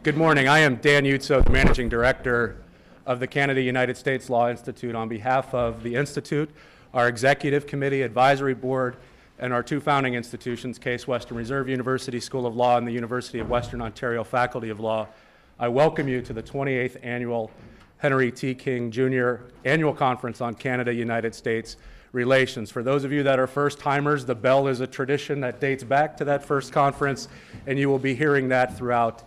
Good morning. I am Dan Utso, the Managing Director of the Canada-United States Law Institute. On behalf of the Institute, our Executive Committee, Advisory Board, and our two founding institutions, Case Western Reserve University School of Law and the University of Western Ontario Faculty of Law, I welcome you to the 28th Annual Henry T. King Jr. Annual Conference on Canada-United States Relations. For those of you that are first-timers, the bell is a tradition that dates back to that first conference, and you will be hearing that throughout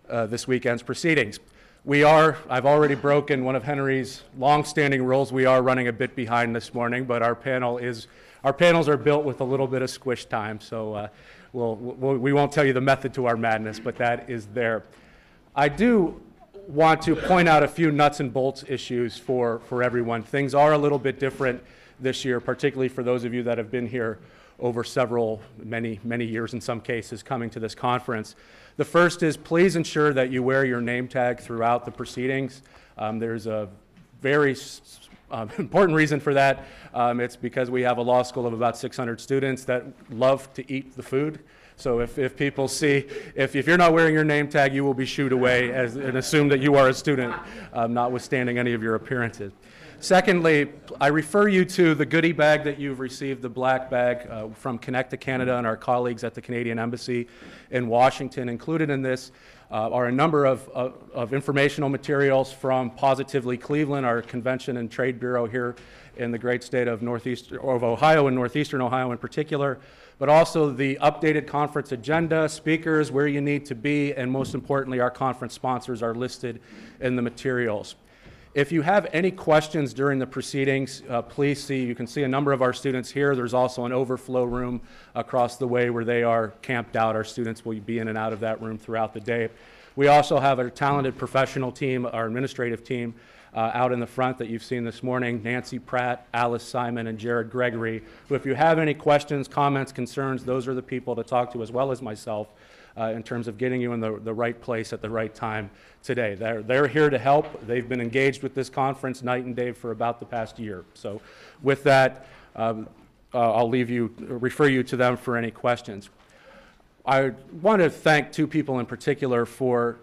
this weekend's proceedings. I've already broken one of Henry's long-standing rules. We are running a bit behind this morning, but our panels are built with a little bit of squish time, so we won't tell you the method to our madness, but that is there. I do want to point out a few nuts and bolts issues for everyone. Things are a little bit different this year, particularly for those of you that have been here over many years in some cases, coming to this conference. The first is, please ensure that you wear your name tag throughout the proceedings. There's a very important reason for that. It's because we have a law school of about 600 students that love to eat the food. So if people see, if you're not wearing your name tag, you will be shooed away and assume that you are a student, notwithstanding any of your appearances. Secondly, I refer you to the goodie bag that you've received, the black bag from Connect to Canada and our colleagues at the Canadian Embassy in Washington. Included in this are a number of informational materials from Positively Cleveland, our convention and trade bureau here in the great state of Ohio and northeastern Ohio in particular, but also the updated conference agenda, speakers, where you need to be, and most importantly, our conference sponsors are listed in the materials. If you have any questions during the proceedings, please you can see a number of our students here. There's also an overflow room across the way where they are camped out. Our students will be in and out of that room throughout the day. We also have a talented professional team, our administrative team, out in the front that you've seen this morning, Nancy Pratt, Alice Simon, and Jared Gregory, who, if you have any questions, comments, concerns, those are the people to talk to, as well as myself, in terms of getting you in the right place at the right time today. They're here to help. They've been engaged with this conference night and day for about the past year. So with that, I'll refer you to them for any questions. I want to thank two people in particular for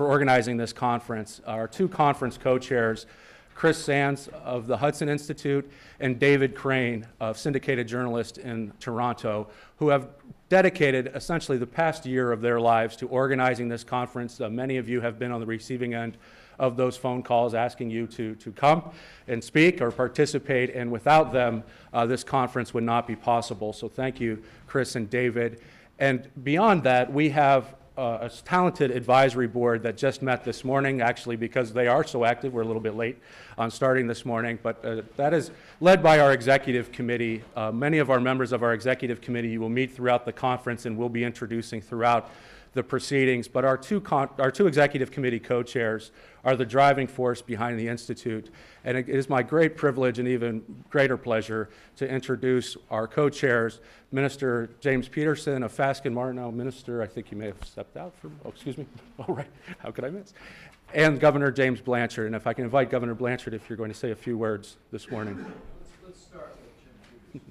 organizing this conference. Our two conference co-chairs, Chris Sands of the Hudson Institute and David Crane, a syndicated journalist in Toronto, who have dedicated essentially the past year of their lives to organizing this conference. Many of you have been on the receiving end of those phone calls asking you to come and speak or participate, and without them, this conference would not be possible. So thank you, Chris and David. And beyond that, we have a talented advisory board that just met this morning, actually, because they are so active. We're a little bit late on starting this morning, but that is led by our executive committee. Many of our members of our executive committee you will meet throughout the conference and we'll be introducing throughout the proceedings, but our two executive committee co-chairs are the driving force behind the Institute, and it is my great privilege and even greater pleasure to introduce our co-chairs, Minister James Peterson of Fasken Martineau. Minister, I think you may have stepped out from, excuse me, all right, how could I miss? And Governor James Blanchard, and if I can invite Governor Blanchard if you're going to say a few words this morning. Let's start with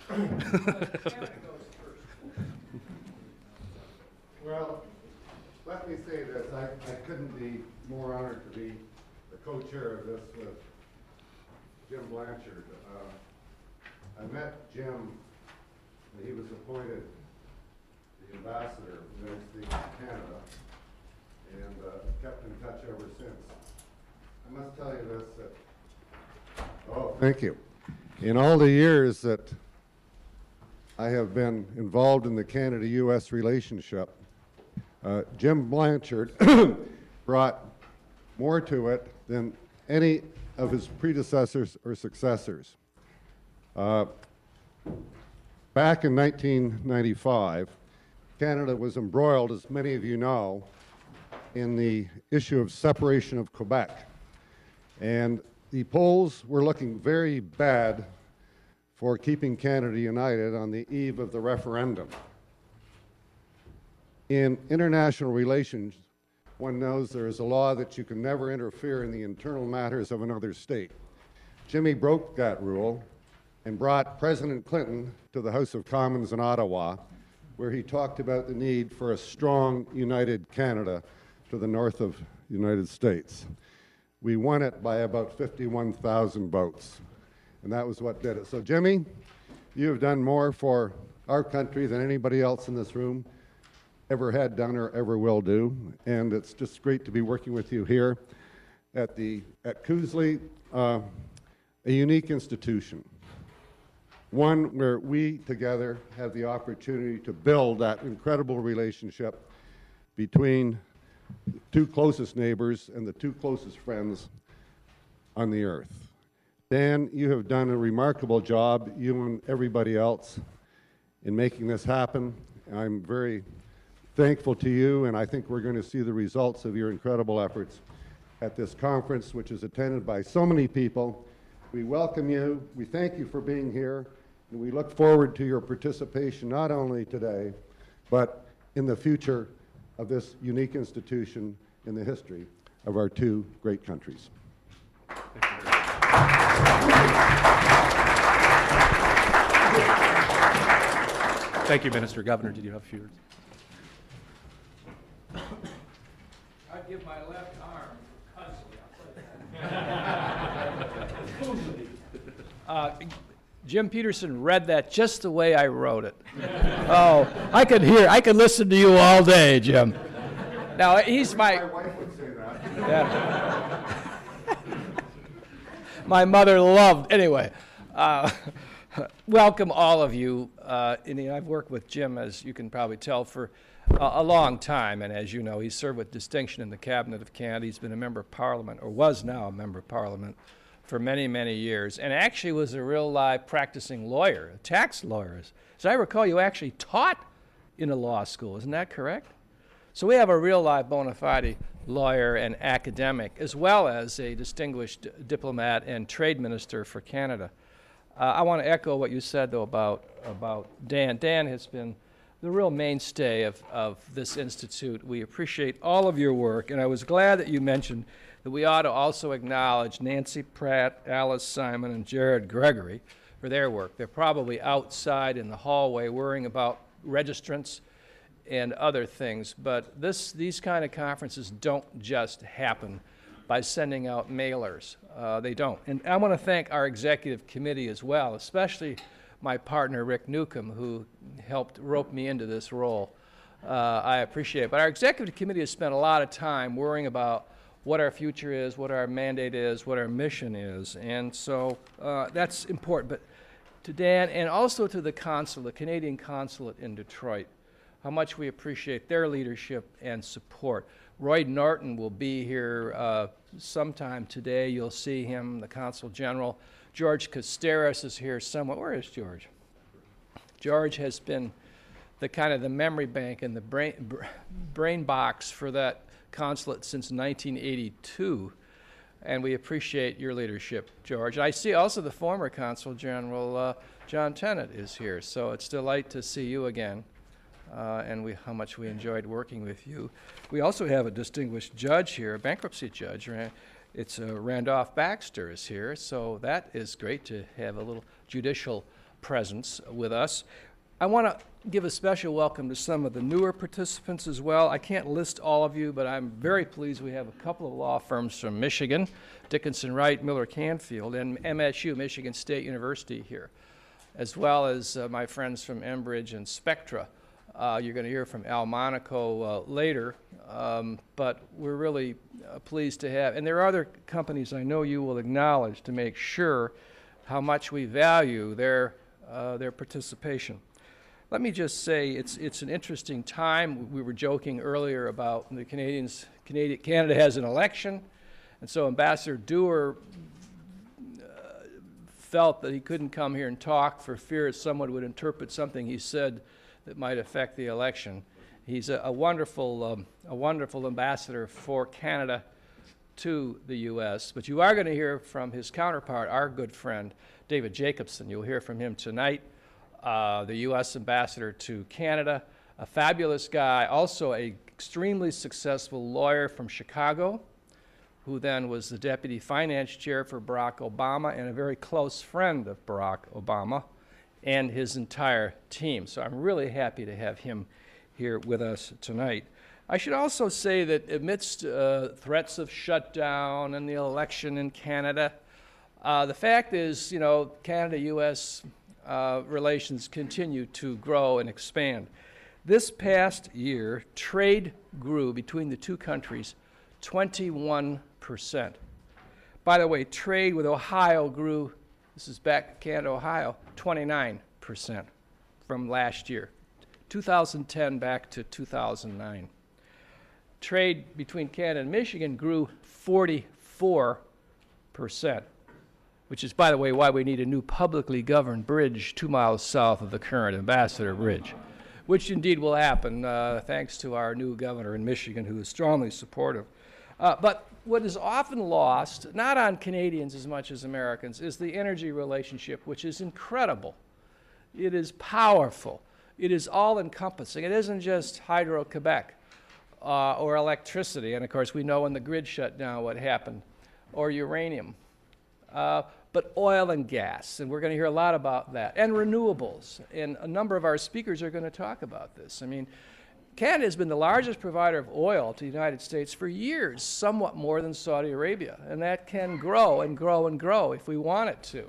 Jim Peterson. Well, let me say this. I couldn't be more honored to be the co-chair of this with Jim Blanchard. I met Jim when he was appointed the ambassador of the United States to Canada, and kept in touch ever since. I must tell you this, that, thank you. In all the years that I have been involved in the Canada-U.S. relationship, Jim Blanchard brought more to it than any of his predecessors or successors. Back in 1995, Canada was embroiled, as many of you know, in the issue of separation of Quebec. And the polls were looking very bad for keeping Canada united on the eve of the referendum. In international relations, one knows there is a law that you can never interfere in the internal matters of another state. Jimmy broke that rule and brought President Clinton to the House of Commons in Ottawa where he talked about the need for a strong, united Canada to the north of the United States. We won it by about 51,000 votes, and that was what did it. So, Jimmy, you have done more for our country than anybody else in this room ever had done or ever will do, and it's just great to be working with you here at Cooley, a unique institution, one where we together have the opportunity to build that incredible relationship between the two closest neighbors and the two closest friends on the earth. Dan, you have done a remarkable job, you and everybody else, in making this happen. I'm very thankful to you, and I think we're going to see the results of your incredible efforts at this conference, which is attended by so many people. We welcome you, we thank you for being here, and we look forward to your participation not only today, but in the future of this unique institution in the history of our two great countries. Thank you, Minister. Governor, did you have a few words? I'd give my left arm for Cusley, I'll tell you that. Jim Peterson read that just the way I wrote it. Oh, I could listen to you all day, Jim. Now, he's My wife would say that. Yeah. My mother loved, anyway. Welcome all of you. I've worked with Jim, as you can probably tell, for a long time, and as you know, he served with distinction in the Cabinet of Canada. He's been a member of Parliament, or was now a member of Parliament, for many, many years, and actually was a real live practicing lawyer, a tax lawyer. As I recall, you actually taught in a law school, isn't that correct? So we have a real live bona fide lawyer and academic, as well as a distinguished diplomat and trade minister for Canada. I want to echo what you said, though, about Dan. Dan has been the real mainstay of this institute. We appreciate all of your work, and I was glad that you mentioned that we ought to also acknowledge Nancy Pratt, Alice Simon, and Jared Gregory for their work. They're probably outside in the hallway worrying about registrants and other things, but these kind of conferences don't just happen by sending out mailers. They don't. And I want to thank our executive committee as well, especially my partner Rick Newcomb, who helped rope me into this role. I appreciate it. But our executive committee has spent a lot of time worrying about what our future is, what our mandate is, what our mission is. And so that's important. But to Dan and also to the consul, the Canadian consulate in Detroit, how much we appreciate their leadership and support. Roy Norton will be here sometime today. You'll see him, the Consul General. George Casteras is here somewhere. Where is George? George has been the kind of the memory bank and the brain box for that consulate since 1982. And we appreciate your leadership, George. I see also the former Consul General, John Tennant, is here. So it's a delight to see you again. And how much we enjoyed working with you. We also have a distinguished judge here, a bankruptcy judge. It's Randolph Baxter is here, so that is great to have a little judicial presence with us. I want to give a special welcome to some of the newer participants as well. I can't list all of you, but I'm very pleased we have a couple of law firms from Michigan, Dickinson Wright, Miller Canfield, and MSU, Michigan State University here, as well as my friends from Enbridge and Spectra. You're going to hear from Al Monaco later, but we're really pleased to have, and there are other companies I know you will acknowledge to make sure how much we value their participation. Let me just say it's an interesting time. We were joking earlier about Canada has an election, and so Ambassador Dewar felt that he couldn't come here and talk for fear that someone would interpret something he said that might affect the election. He's a wonderful ambassador for Canada to the U.S., but you are going to hear from his counterpart, our good friend, David Jacobson. You'll hear from him tonight, the U.S. ambassador to Canada, a fabulous guy, also an extremely successful lawyer from Chicago, who then was the deputy finance chair for Barack Obama and a very close friend of Barack Obama. and his entire team. So I'm really happy to have him here with us tonight. I should also say that amidst threats of shutdown and the election in Canada, the fact is, you know, Canada-U.S. Relations continue to grow and expand. This past year, trade grew between the two countries 21%. By the way, trade with Ohio grew, this is back Canada-Ohio, 29% from last year, 2010 back to 2009. Trade between Canada and Michigan grew 44%, which is, by the way, why we need a new publicly governed bridge 2 miles south of the current Ambassador Bridge, which indeed will happen thanks to our new governor in Michigan, who is strongly supportive. But what is often lost, not on Canadians as much as Americans, is the energy relationship, which is incredible. It is powerful. It is all-encompassing. It isn't just Hydro-Quebec or electricity, and of course we know when the grid shut down what happened, or uranium, but oil and gas, and we're going to hear a lot about that, and renewables, and a number of our speakers are going to talk about this. I mean, Canada has been the largest provider of oil to the United States for years, somewhat more than Saudi Arabia, and that can grow and grow and grow if we want it to,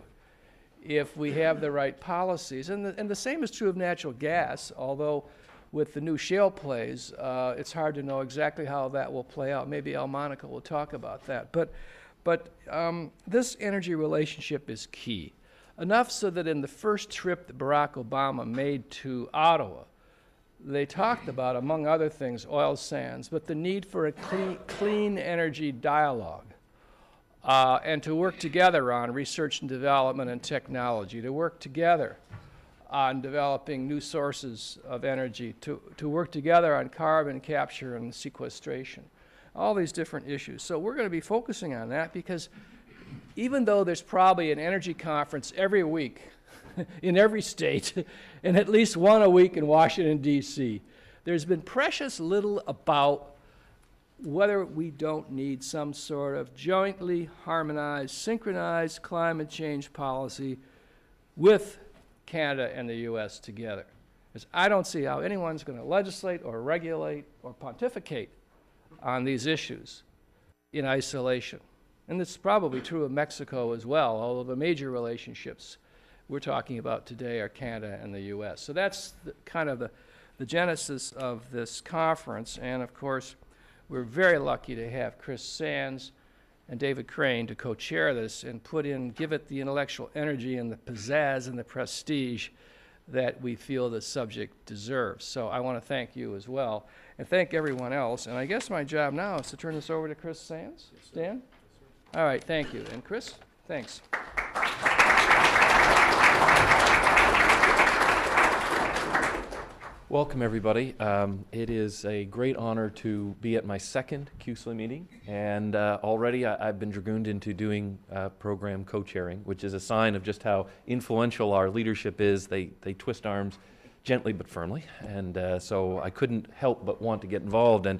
if we have the right policies. And the same is true of natural gas, although with the new shale plays, it's hard to know exactly how that will play out. Maybe Al Monaco will talk about that. But this energy relationship is key, enough so that in the first trip that Barack Obama made to Ottawa, they talked about, among other things, oil sands, but the need for a clean energy dialogue, and to work together on research and development and technology, to work together on developing new sources of energy, to work together on carbon capture and sequestration, all these different issues. So we're going to be focusing on that because even though there's probably an energy conference every week in every state and at least one a week in Washington, D.C., there's been precious little about whether we don't need some sort of jointly harmonized, synchronized climate change policy with Canada and the U.S. together. Because I don't see how anyone's going to legislate or regulate or pontificate on these issues in isolation. And this is probably true of Mexico as well, although the major relationships we're talking about today are Canada and the U.S. So that's kind of the genesis of this conference. And of course, we're very lucky to have Chris Sands and David Crane to co-chair this and give it the intellectual energy and the pizzazz and the prestige that we feel the subject deserves. So I want to thank you as well, and thank everyone else. And I guess my job now is to turn this over to Chris Sands. Yes, Dan? Yes, all right, thank you. And Chris, thanks. Welcome, everybody. It is a great honor to be at my second CUSLA meeting, and already I've been dragooned into doing program co-chairing, which is a sign of just how influential our leadership is. They twist arms gently but firmly, and so I couldn't help but want to get involved. And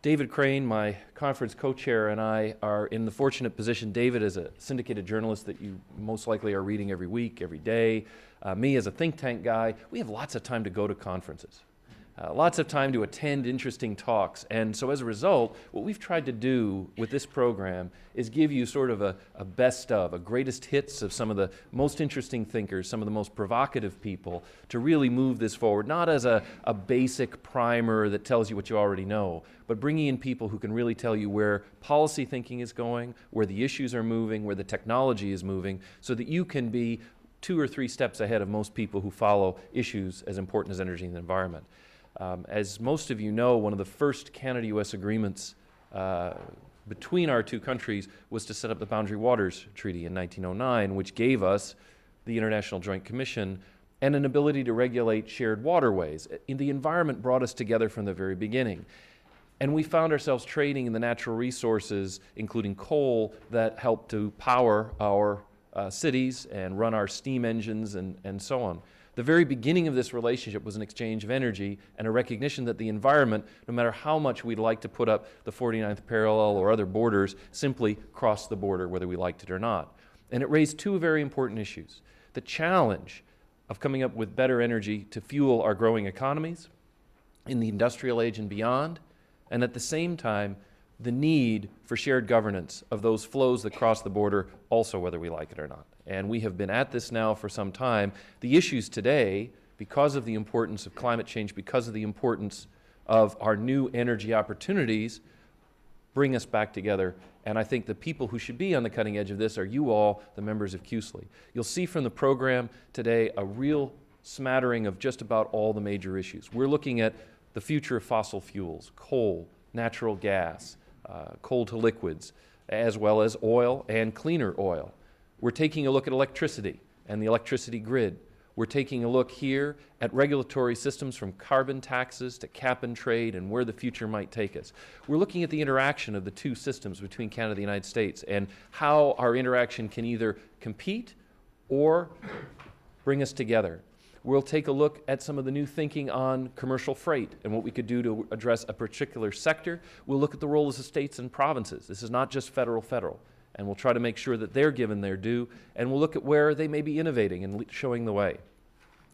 David Crane, my conference co-chair, and I are in the fortunate position. David is a syndicated journalist that you most likely are reading every week, every day. Me as a think tank guy, we have lots of time to go to conferences, lots of time to attend interesting talks. And so as a result, what we've tried to do with this program is give you sort of a best of, a greatest hits of some of the most interesting thinkers, some of the most provocative people, to really move this forward, not as a basic primer that tells you what you already know, but bringing in people who can really tell you where policy thinking is going, where the issues are moving, where the technology is moving, so that you can be 2 or 3 steps ahead of most people who follow issues as important as energy and the environment. As most of you know, one of the first Canada-U.S. agreements between our two countries was to set up the Boundary Waters Treaty in 1909, which gave us the International Joint Commission and an ability to regulate shared waterways. The environment brought us together from the very beginning. And we found ourselves trading in the natural resources, including coal, that helped to power our cities and run our steam engines and so on. The very beginning of this relationship was an exchange of energy and a recognition that the environment, no matter how much we'd like to put up the 49th parallel or other borders, simply crossed the border whether we liked it or not. And it raised 2 very important issues. The challenge of coming up with better energy to fuel our growing economies in the industrial age and beyond, and at the same time, the need for shared governance of those flows that cross the border also, whether we like it or not. And we have been at this now for some time. The issues today, because of the importance of climate change, because of the importance of our new energy opportunities, bring us back together. And I think the people who should be on the cutting edge of this are you all, the members of CUSLE. You'll see from the program today a real smattering of just about all the major issues. We're looking at the future of fossil fuels, coal, natural gas, coal to liquids, as well as oil and cleaner oil. We're taking a look at electricity and the electricity grid. We're taking a look here at regulatory systems from carbon taxes to cap and trade and where the future might take us. We're looking at the interaction of the two systems between Canada and the United States and how our interaction can either compete or bring us together. We'll take a look at some of the new thinking on commercial freight and what we could do to address a particular sector. We'll look at the role of the states and provinces. This is not just federal. And we'll try to make sure that they're given their due, and we'll look at where they may be innovating and showing the way.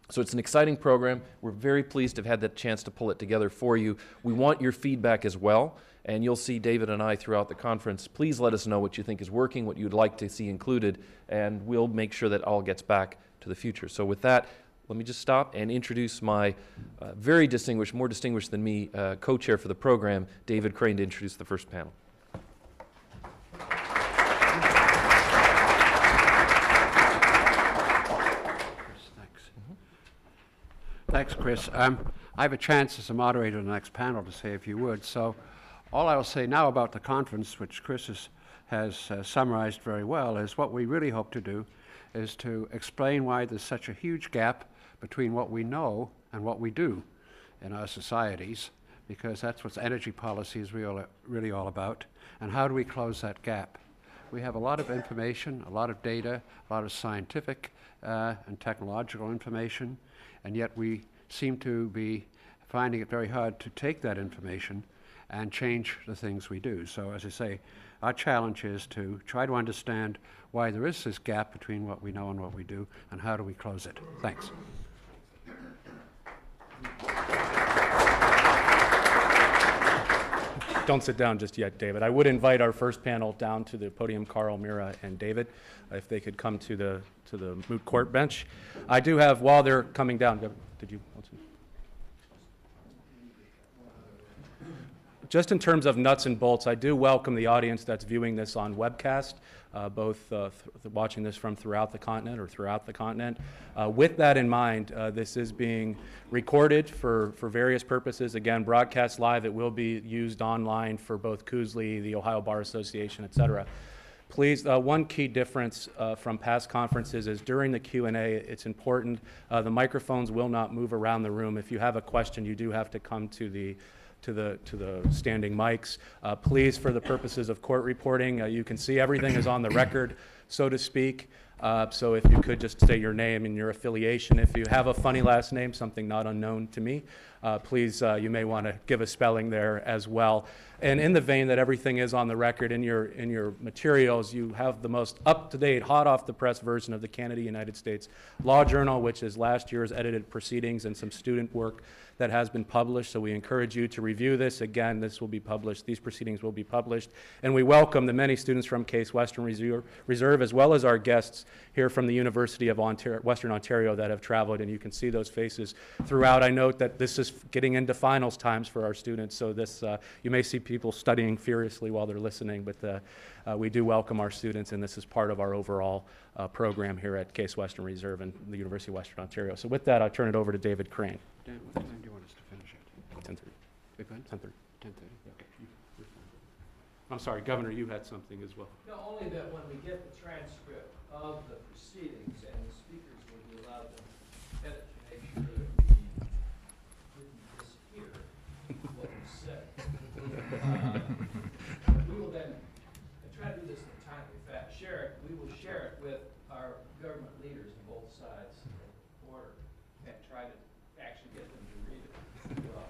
So it's an exciting program. We're very pleased to have had that chance to pull it together for you. We want your feedback as well, and you'll see David and I throughout the conference. Please let us know what you think is working, what you'd like to see included, and we'll make sure that all gets back to the future. So with that, let me just stop and introduce my very distinguished, more distinguished than me, co-chair for the program, David Crane, to introduce the first panel. Thanks, Chris. I have a chance as a moderator of the next panel to say a few words. So all I will say now about the conference, which Chris has summarized very well, is what we really hope to do is to explain why there's such a huge gap between what we know and what we do in our societies, because that's what energy policy is really all about. And how do we close that gap? We have a lot of information, a lot of data, a lot of scientific and technological information, and yet we seem to be finding it very hard to take that information and change the things we do. So as I say, our challenge is to try to understand why there is this gap between what we know and what we do, and how do we close it. Thanks. Don't sit down just yet, David. I would invite our first panel down to the podium, Carl, Meera, and David, if they could come to the moot court bench. I do have, while they're coming down, did you want to? Just in terms of nuts and bolts, I do welcome the audience that's viewing this on webcast, both watching this from throughout the continent. With that in mind, this is being recorded for various purposes. Again, broadcast live. It will be used online for both CUSLE, the Ohio Bar Association, et cetera. Please, one key difference from past conferences is during the Q&A, it's important, the microphones will not move around the room. If you have a question, you do have to come to the standing mics. Please, for the purposes of court reporting, you can see everything is on the record, so to speak. So if you could just say your name and your affiliation. If you have a funny last name, something not unknown to me, please, you may want to give a spelling there as well. And in the vein that everything is on the record, in your materials, you have the most up-to-date, hot-off-the-press version of the Canada United States Law Journal, which is last year's edited proceedings and some student work that has been published. So we encourage you to review this. Again, this will be published. These proceedings will be published. And we welcome the many students from Case Western Reserve, as well as our guests here from the University of Western Ontario that have traveled. And you can see those faces throughout. I note that this is getting into finals times for our students. So this, you may see people studying furiously while they're listening, but we do welcome our students, and this is part of our overall program here at Case Western Reserve and the University of Western Ontario. So with that, I'll turn it over to David Crane. Dan, what time do you want us to finish it? 10:30. We're good? 10:30. 10:30? Okay. I'm sorry, Governor, you had something as well. No, only that when we get the transcript of the proceedings and the speakers will be allowed to edit to make sure that we didn't mishear what was said. We will then try to do this in a timely fashion. We will share it with our government leaders on both sides of the border and try to actually get them to read it as well.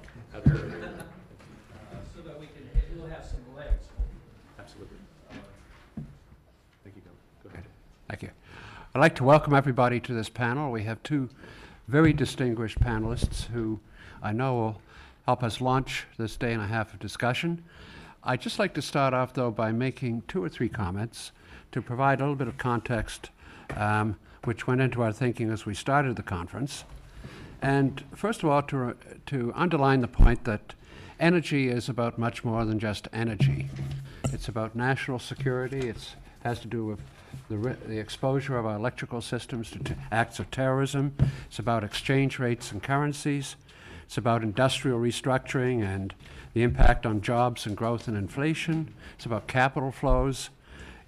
So that we'll have some legs. Absolutely. Thank you, Governor. Go ahead. Thank you. I'd like to welcome everybody to this panel. We have two very distinguished panelists who I know will help us launch this day and a half of discussion. I'd just like to start off, though, by making 2 or 3 comments to provide a little bit of context which went into our thinking as we started the conference. And first of all, to underline the point that energy is about much more than just energy. It's about national security. It has to do with the exposure of our electrical systems to acts of terrorism. It's about exchange rates and currencies. It's about industrial restructuring and the impact on jobs and growth and inflation. It's about capital flows.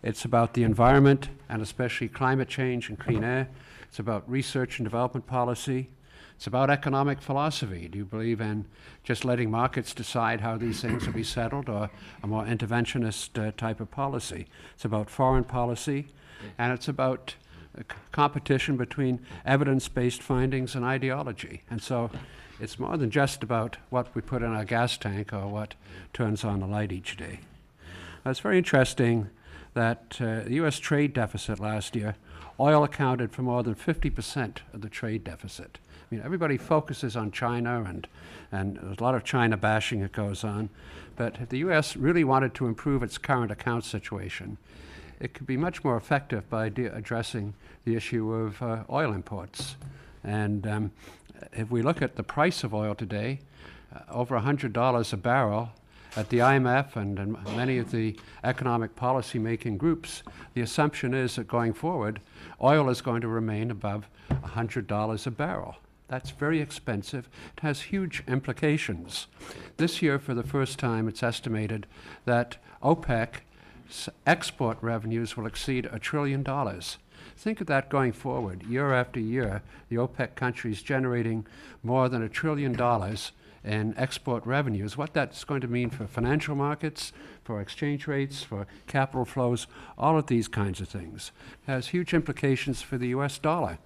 It's about the environment, and especially climate change and clean air. It's about research and development policy. It's about economic philosophy. Do you believe in just letting markets decide how these things will be settled, or a more interventionist type of policy? It's about foreign policy, and it's about competition between evidence-based findings and ideology. And so it's more than just about what we put in our gas tank or what turns on the light each day. It's very interesting that the U.S. trade deficit last year, oil accounted for more than 50% of the trade deficit. I mean, everybody focuses on China, and there's a lot of China bashing that goes on. But if the U.S. really wanted to improve its current account situation, it could be much more effective by addressing the issue of oil imports. And if we look at the price of oil today, over $100 a barrel, at the IMF and many of the economic policy making groups, the assumption is that going forward, oil is going to remain above $100 a barrel. That's very expensive. It has huge implications. This year, for the first time, it's estimated that OPEC's export revenues will exceed $1 trillion. Think of that going forward. Year after year, the OPEC countries generating more than $1 trillion in export revenues, what that's going to mean for financial markets, for exchange rates, for capital flows, all of these kinds of things. It has huge implications for the US dollar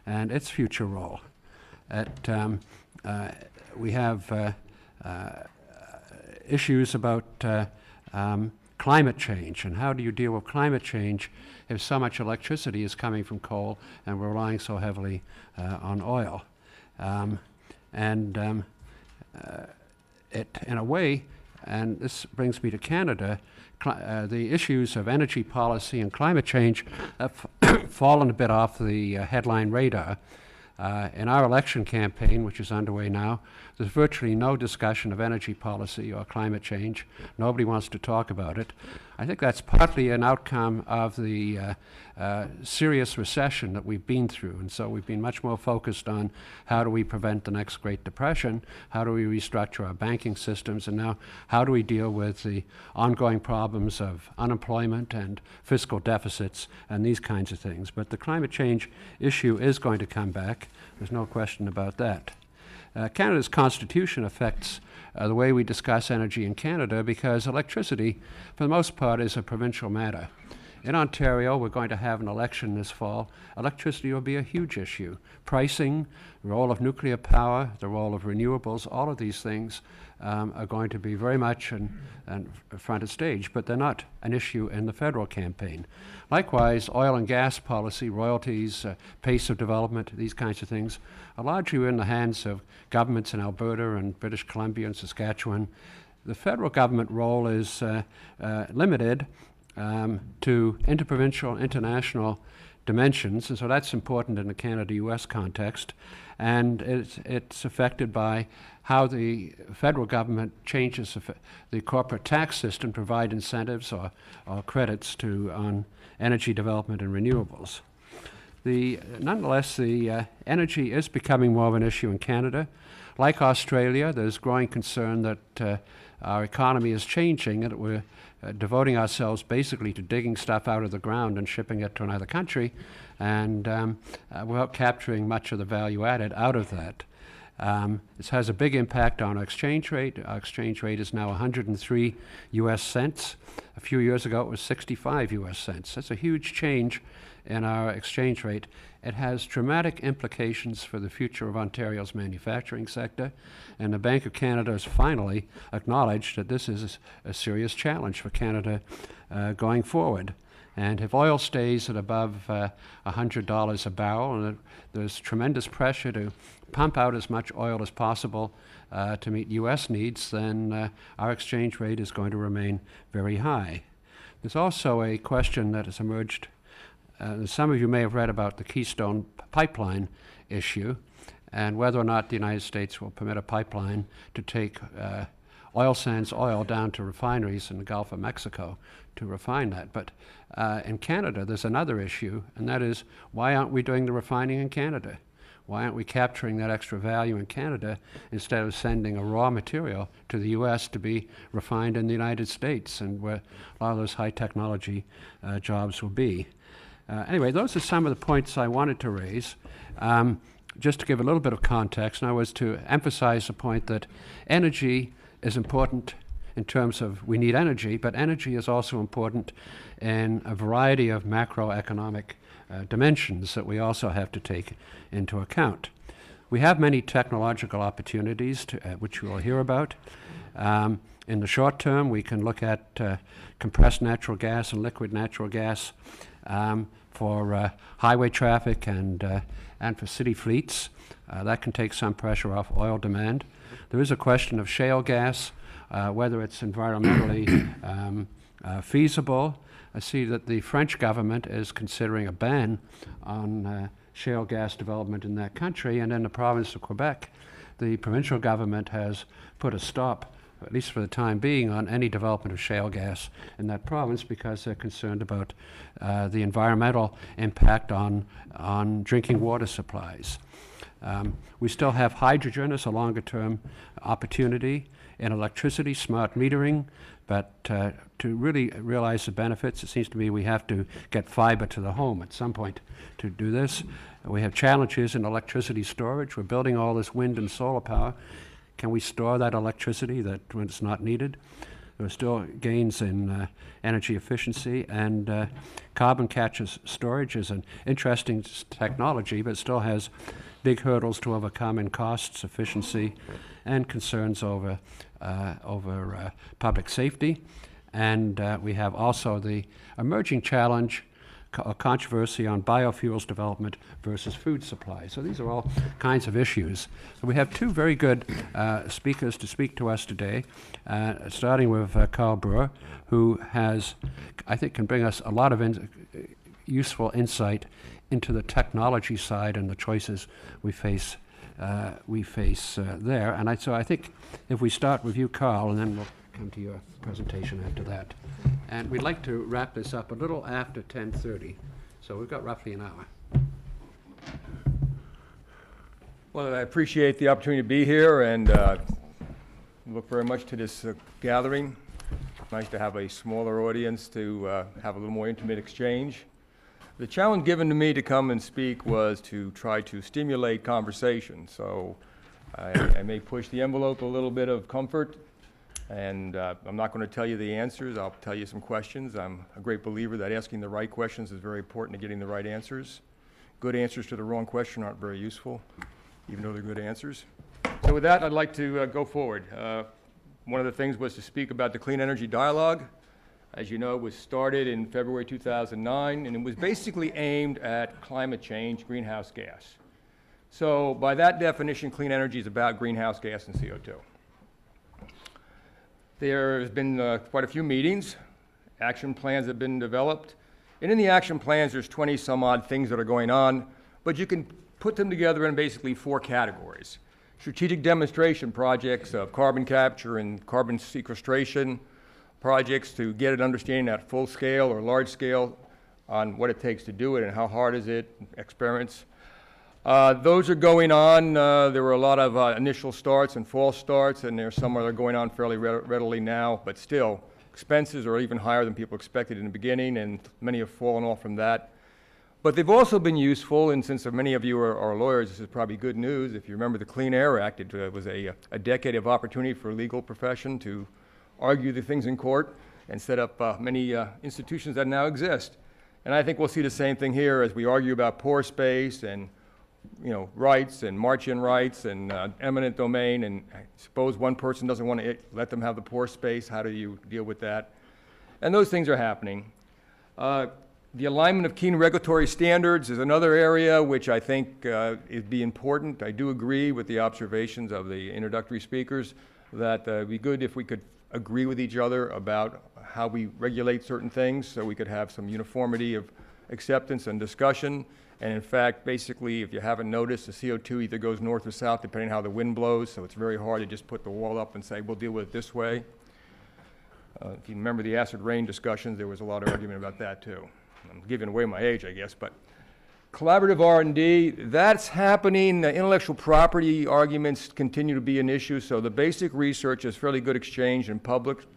and its future role. We have issues about climate change, and how do you deal with climate change if so much electricity is coming from coal and we're relying so heavily on oil. In a way, and this brings me to Canada, the issues of energy policy and climate change have fallen a bit off the headline radar. In our election campaign, which is underway now, there's virtually no discussion of energy policy or climate change. Nobody wants to talk about it. I think that's partly an outcome of the serious recession that we've been through. And so we've been much more focused on how do we prevent the next Great Depression, how do we restructure our banking systems, and now how do we deal with the ongoing problems of unemployment and fiscal deficits and these kinds of things. But the climate change issue is going to come back. There's no question about that. Canada's constitution affects the way we discuss energy in Canada, because electricity, for the most part, is a provincial matter. In Ontario, we're going to have an election this fall. Electricity will be a huge issue. Pricing, the role of nuclear power, the role of renewables, all of these things are going to be very much in front of stage, but they're not an issue in the federal campaign. Likewise, oil and gas policy, royalties, pace of development, these kinds of things are largely in the hands of governments in Alberta and British Columbia and Saskatchewan. The federal government role is limited to interprovincial, international dimensions, and so that's important in the Canada-US context, and it's affected by how the federal government changes the corporate tax system to provide incentives or credits on energy development and renewables. Nonetheless, the energy is becoming more of an issue in Canada. Like Australia, there's growing concern that our economy is changing, and that we're devoting ourselves basically to digging stuff out of the ground and shipping it to another country, and without capturing much of the value added out of that. This has a big impact on our exchange rate. Our exchange rate is now 103 US cents. A few years ago, it was 65 US cents. That's a huge change in our exchange rate. It has dramatic implications for the future of Ontario's manufacturing sector, and the Bank of Canada has finally acknowledged that this is a serious challenge for Canada going forward. And if oil stays at above $100 a barrel, and there's tremendous pressure to pump out as much oil as possible to meet U.S. needs, then our exchange rate is going to remain very high. There's also a question that has emerged. Some of you may have read about the Keystone Pipeline issue and whether or not the United States will permit a pipeline to take oil sands oil down to refineries in the Gulf of Mexico to refine that. But in Canada, there's another issue, and that is, why aren't we doing the refining in Canada? Why aren't we capturing that extra value in Canada instead of sending a raw material to the U.S. to be refined in the United States, and where a lot of those high technology jobs will be? Anyway, those are some of the points I wanted to raise. Just to give a little bit of context, and I was to emphasize the point that energy is important in terms of we need energy, but energy is also important in a variety of macroeconomic dimensions that we also have to take into account. We have many technological opportunities which we will hear about. In the short term, we can look at compressed natural gas and liquid natural gas for highway traffic and for city fleets. That can take some pressure off oil demand. There is a question of shale gas, whether it's environmentally feasible. I see that the French government is considering a ban on shale gas development in that country, and in the province of Quebec, the provincial government has put a stop, at least for the time being, on any development of shale gas in that province because they're concerned about the environmental impact on drinking water supplies. We still have hydrogen as a longer-term opportunity in electricity, smart metering, but to really realize the benefits, it seems to me we have to get fiber to the home at some point to do this. We have challenges in electricity storage. We're building all this wind and solar power. Can we store that electricity that when it's not needed? There are still gains in energy efficiency, and carbon capture storage is an interesting technology, but still has big hurdles to overcome in costs, efficiency, and concerns over public safety. And we have also the emerging challenge, controversy on biofuels development versus food supply. So these are all kinds of issues. So we have two very good speakers to speak to us today, starting with Carl Brewer, who has, I think, can bring us a lot of useful insight into the technology side and the choices we face there. And so I think if we start with you, Carl, and then we'll come to your presentation after that. And we'd like to wrap this up a little after 10:30, so we've got roughly an hour. Well, I appreciate the opportunity to be here, and look very much to this gathering. Nice to have a smaller audience to have a little more intimate exchange. The challenge given to me to come and speak was to try to stimulate conversation. So I may push the envelope a little bit of comfort, and I'm not going to tell you the answers. I'll tell you some questions. I'm a great believer that asking the right questions is very important to getting the right answers. Good answers to the wrong question aren't very useful, even though they're good answers. So with that, I'd like to go forward. One of the things was to speak about the Clean Energy Dialogue. As you know, it was started in February 2009, and it was basically aimed at climate change, greenhouse gas. So by that definition, clean energy is about greenhouse gas and CO2. There has been quite a few meetings. Action plans have been developed. And in the action plans, there's 20 some odd things that are going on, but you can put them together in basically 4 categories. Strategic demonstration projects of carbon capture and carbon sequestration, projects to get an understanding at full scale or large scale on what it takes to do it and how hard is it, experiments. Those are going on. There were a lot of initial starts and false starts, and there's some that are going on fairly readily now, but still, expenses are even higher than people expected in the beginning, and many have fallen off from that. But they've also been useful, and since many of you are lawyers, this is probably good news. If you remember the Clean Air Act, it was a decade of opportunity for the legal profession to argue the things in court and set up many institutions that now exist. And I think we'll see the same thing here as we argue about pore space and rights and march-in rights and eminent domain. And suppose one person doesn't want to let them have the pore space. How do you deal with that? And those things are happening. The alignment of key regulatory standards is another area which I think would be important. I do agree with the observations of the introductory speakers that it would be good if we could agree with each other about how we regulate certain things so we could have some uniformity of acceptance and discussion. And in fact, basically, if you haven't noticed, the CO2 either goes north or south depending on how the wind blows, so it's very hard to just put the wall up and say, we'll deal with it this way. If you remember the acid rain discussions, there was a lot of argument about that too. I'm giving away my age, I guess, but collaborative R&D, that's happening. The intellectual property arguments continue to be an issue, so the basic research is fairly good exchange and published,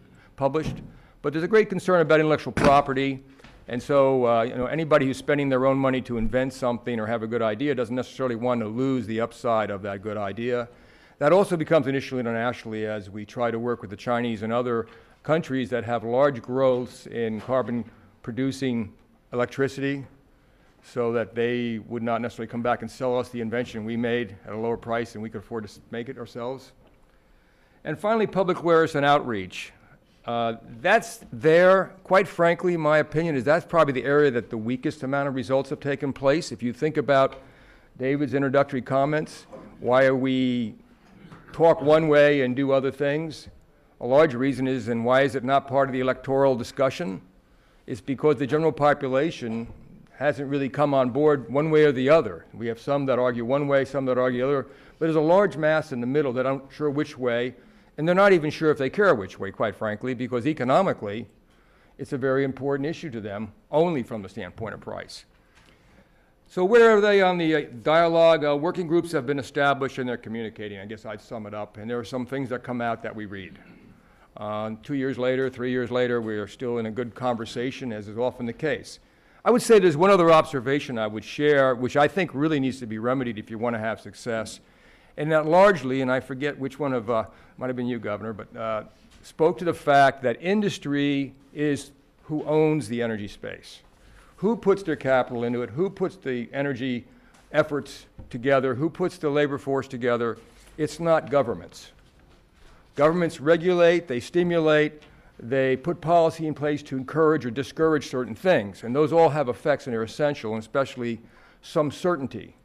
but there's a great concern about intellectual property, and so anybody who's spending their own money to invent something or have a good idea doesn't necessarily want to lose the upside of that good idea. That also becomes an issue internationally as we try to work with the Chinese and other countries that have large growths in carbon-producing electricity, so that they would not necessarily come back and sell us the invention we made at a lower price and we could afford to make it ourselves. And finally, public awareness and outreach. That's there, quite frankly, my opinion is that's probably the area that the weakest amount of results have taken place. If you think about David's introductory comments, why are we talk one way and do other things? A large reason is, and why is it not part of the electoral discussion? It's because the general population hasn't really come on board one way or the other. We have some that argue one way, some that argue the other, but there's a large mass in the middle that aren't sure which way, and they're not even sure if they care which way, quite frankly, because economically, it's a very important issue to them, only from the standpoint of price. So where are they on the dialogue? Working groups have been established and they're communicating. I guess I'd sum it up, and there are some things that come out that we read. 2 years later, 3 years later, we are still in a good conversation, as is often the case. I would say there's one other observation I would share, which I think really needs to be remedied if you want to have success, and that largely, and I forget which one of, might have been you, Governor, but spoke to the fact that industry is who owns the energy space. Who puts their capital into it? Who puts the energy efforts together? Who puts the labor force together? It's not governments. Governments regulate, they stimulate, they put policy in place to encourage or discourage certain things, and those all have effects and are essential, and especially some certainty.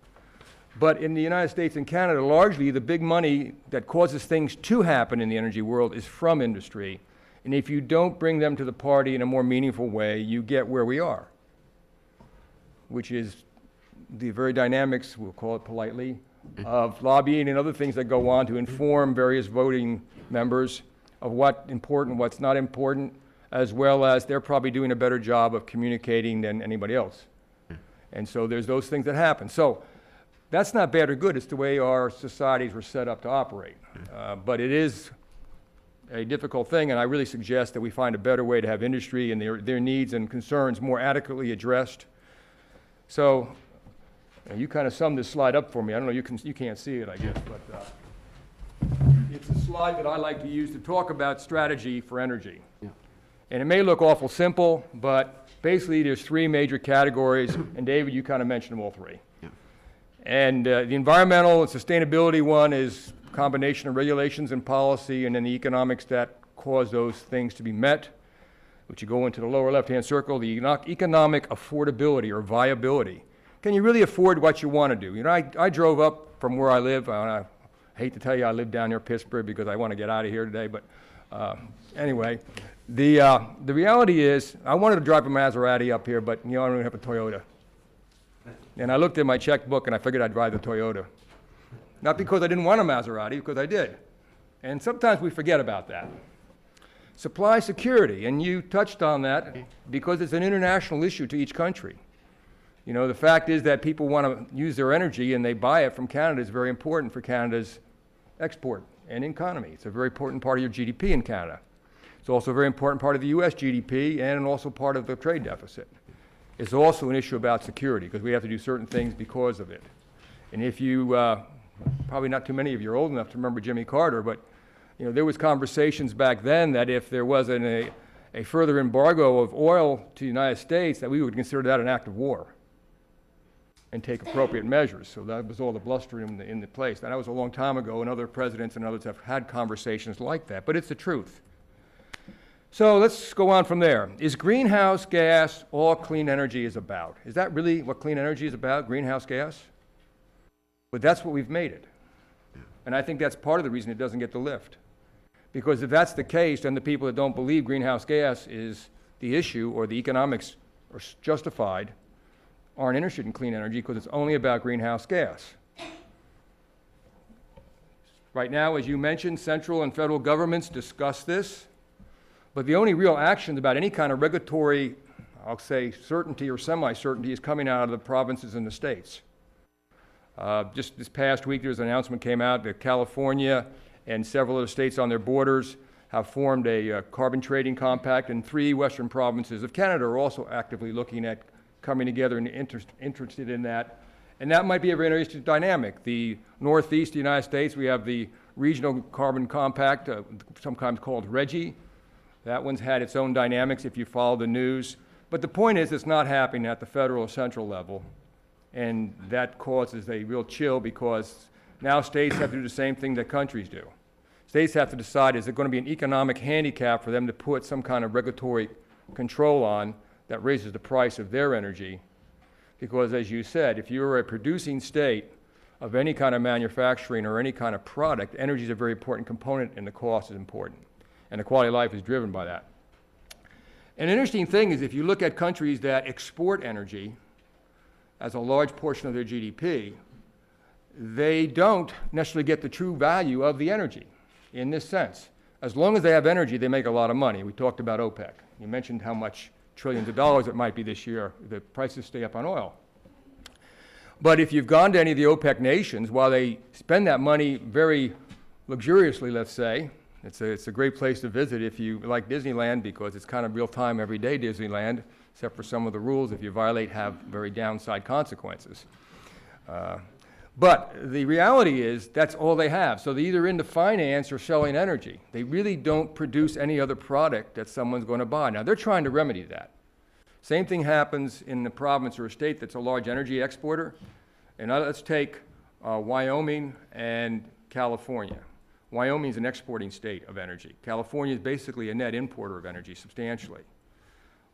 But in the United States and Canada, largely the big money that causes things to happen in the energy world is from industry, and if you don't bring them to the party in a more meaningful way, you get where we are, which is the very dynamics, we'll call it politely, of lobbying and other things that go on to inform various voting members of what's important, what's not important, as well as they're probably doing a better job of communicating than anybody else. And so there's those things that happen. So that's not bad or good. It's the way our societies were set up to operate. But it is a difficult thing, and I really suggest that we find a better way to have industry and their needs and concerns more adequately addressed. So you kind of summed this slide up for me. I don't know, you can't see it, I guess, but it's a slide that I like to use to talk about strategy for energy. Yeah. And it may look awful simple, but basically there's three major categories, and David, you kind of mentioned them all three. Yeah. And the environmental and sustainability one is a combination of regulations and policy, and then the economics that cause those things to be met, which you go into the lower left-hand circle, the economic affordability or viability. Can you really afford what you want to do? You know, I drove up from where I live. I hate to tell you I live down near Pittsburgh because I want to get out of here today, but anyway, the reality is I wanted to drive a Maserati up here, but you know, I don't even have a Toyota. And I looked at my checkbook and I figured I'd drive the Toyota. Not because I didn't want a Maserati, because I did. And sometimes we forget about that. Supply security, and you touched on that because it's an international issue to each country. You know, the fact is that people want to use their energy and they buy it from Canada is very important for Canada's export and economy. It's a very important part of your GDP in Canada. It's also a very important part of the US GDP and also part of the trade deficit. It's also an issue about security because we have to do certain things because of it. And if you, probably not too many of you are old enough to remember Jimmy Carter, but you know, there was conversations back then that if there wasn't a further embargo of oil to the United States, that we would consider that an act of war and take appropriate measures. So that was all the bluster in the place. And that was a long time ago, and other presidents and others have had conversations like that, but it's the truth. So let's go on from there. Is greenhouse gas all clean energy is about? Is that really what clean energy is about, greenhouse gas? But that's what we've made it. And I think that's part of the reason it doesn't get the lift. Because if that's the case, then the people that don't believe greenhouse gas is the issue or the economics are justified aren't interested in clean energy because it's only about greenhouse gas. Right now, as you mentioned, central and federal governments discuss this, but the only real action about any kind of regulatory, I'll say, certainty or semi-certainty is coming out of the provinces and the states. Just this past week, there's an announcement came out that California and several other states on their borders have formed a carbon trading compact, and 3 western provinces of Canada are also actively looking at coming together and interested in that. And that might be a very interesting dynamic. The Northeast of the United States, we have the Regional Carbon Compact, sometimes called RGGI. That one's had its own dynamics if you follow the news. But the point is, it's not happening at the federal or central level. And that causes a real chill because now states have to do the same thing that countries do. States have to decide, is it going to be an economic handicap for them to put some kind of regulatory control on that raises the price of their energy? Because as you said, if you're a producing state of any kind of manufacturing or any kind of product, energy is a very important component and the cost is important. And the quality of life is driven by that. An interesting thing is if you look at countries that export energy as a large portion of their GDP, they don't necessarily get the true value of the energy in this sense. As long as they have energy, they make a lot of money. We talked about OPEC. You mentioned how much trillions of dollars it might be this year. The prices stay up on oil. But if you've gone to any of the OPEC nations, while they spend that money very luxuriously, let's say, it's a great place to visit if you like Disneyland because it's kind of real-time, everyday Disneyland, except for some of the rules, if you violate, have very downside consequences. But the reality is that's all they have. So they're either into finance or selling energy. They really don't produce any other product that someone's going to buy. Now, they're trying to remedy that. Same thing happens in the province or a state that's a large energy exporter. And now let's take Wyoming and California. Wyoming is an exporting state of energy. California is basically a net importer of energy substantially.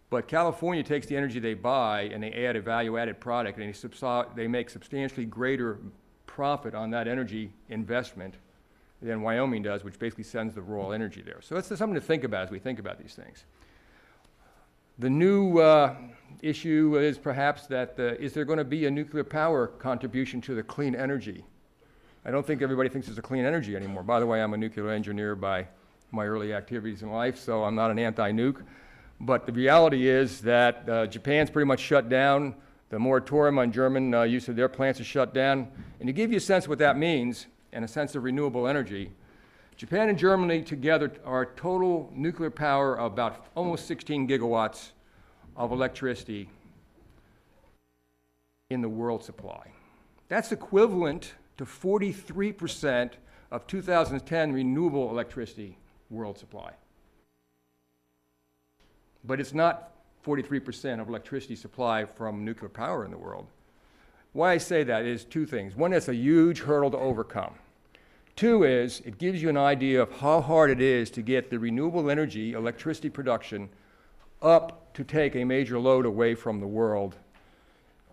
But California takes the energy they buy and they add a value-added product and they make substantially greater profit on that energy investment than Wyoming does, which basically sends the raw energy there. So that's something to think about as we think about these things. The new issue is perhaps that is there going to be a nuclear power contribution to the clean energy? I don't think everybody thinks it's a clean energy anymore. By the way, I'm a nuclear engineer by my early activities in life, so I'm not an anti-nuke. But the reality is that Japan's pretty much shut down. The moratorium on German use of their plants is shut down. And to give you a sense of what that means, and a sense of renewable energy, Japan and Germany together are total nuclear power of about almost 16 gigawatts of electricity in the world supply. That's equivalent to 43% of 2010 renewable electricity world supply. But it's not 43% of electricity supply from nuclear power in the world. Why I say that is 2 things. One, it's a huge hurdle to overcome. 2 is it gives you an idea of how hard it is to get the renewable energy, electricity production, up to take a major load away from the world.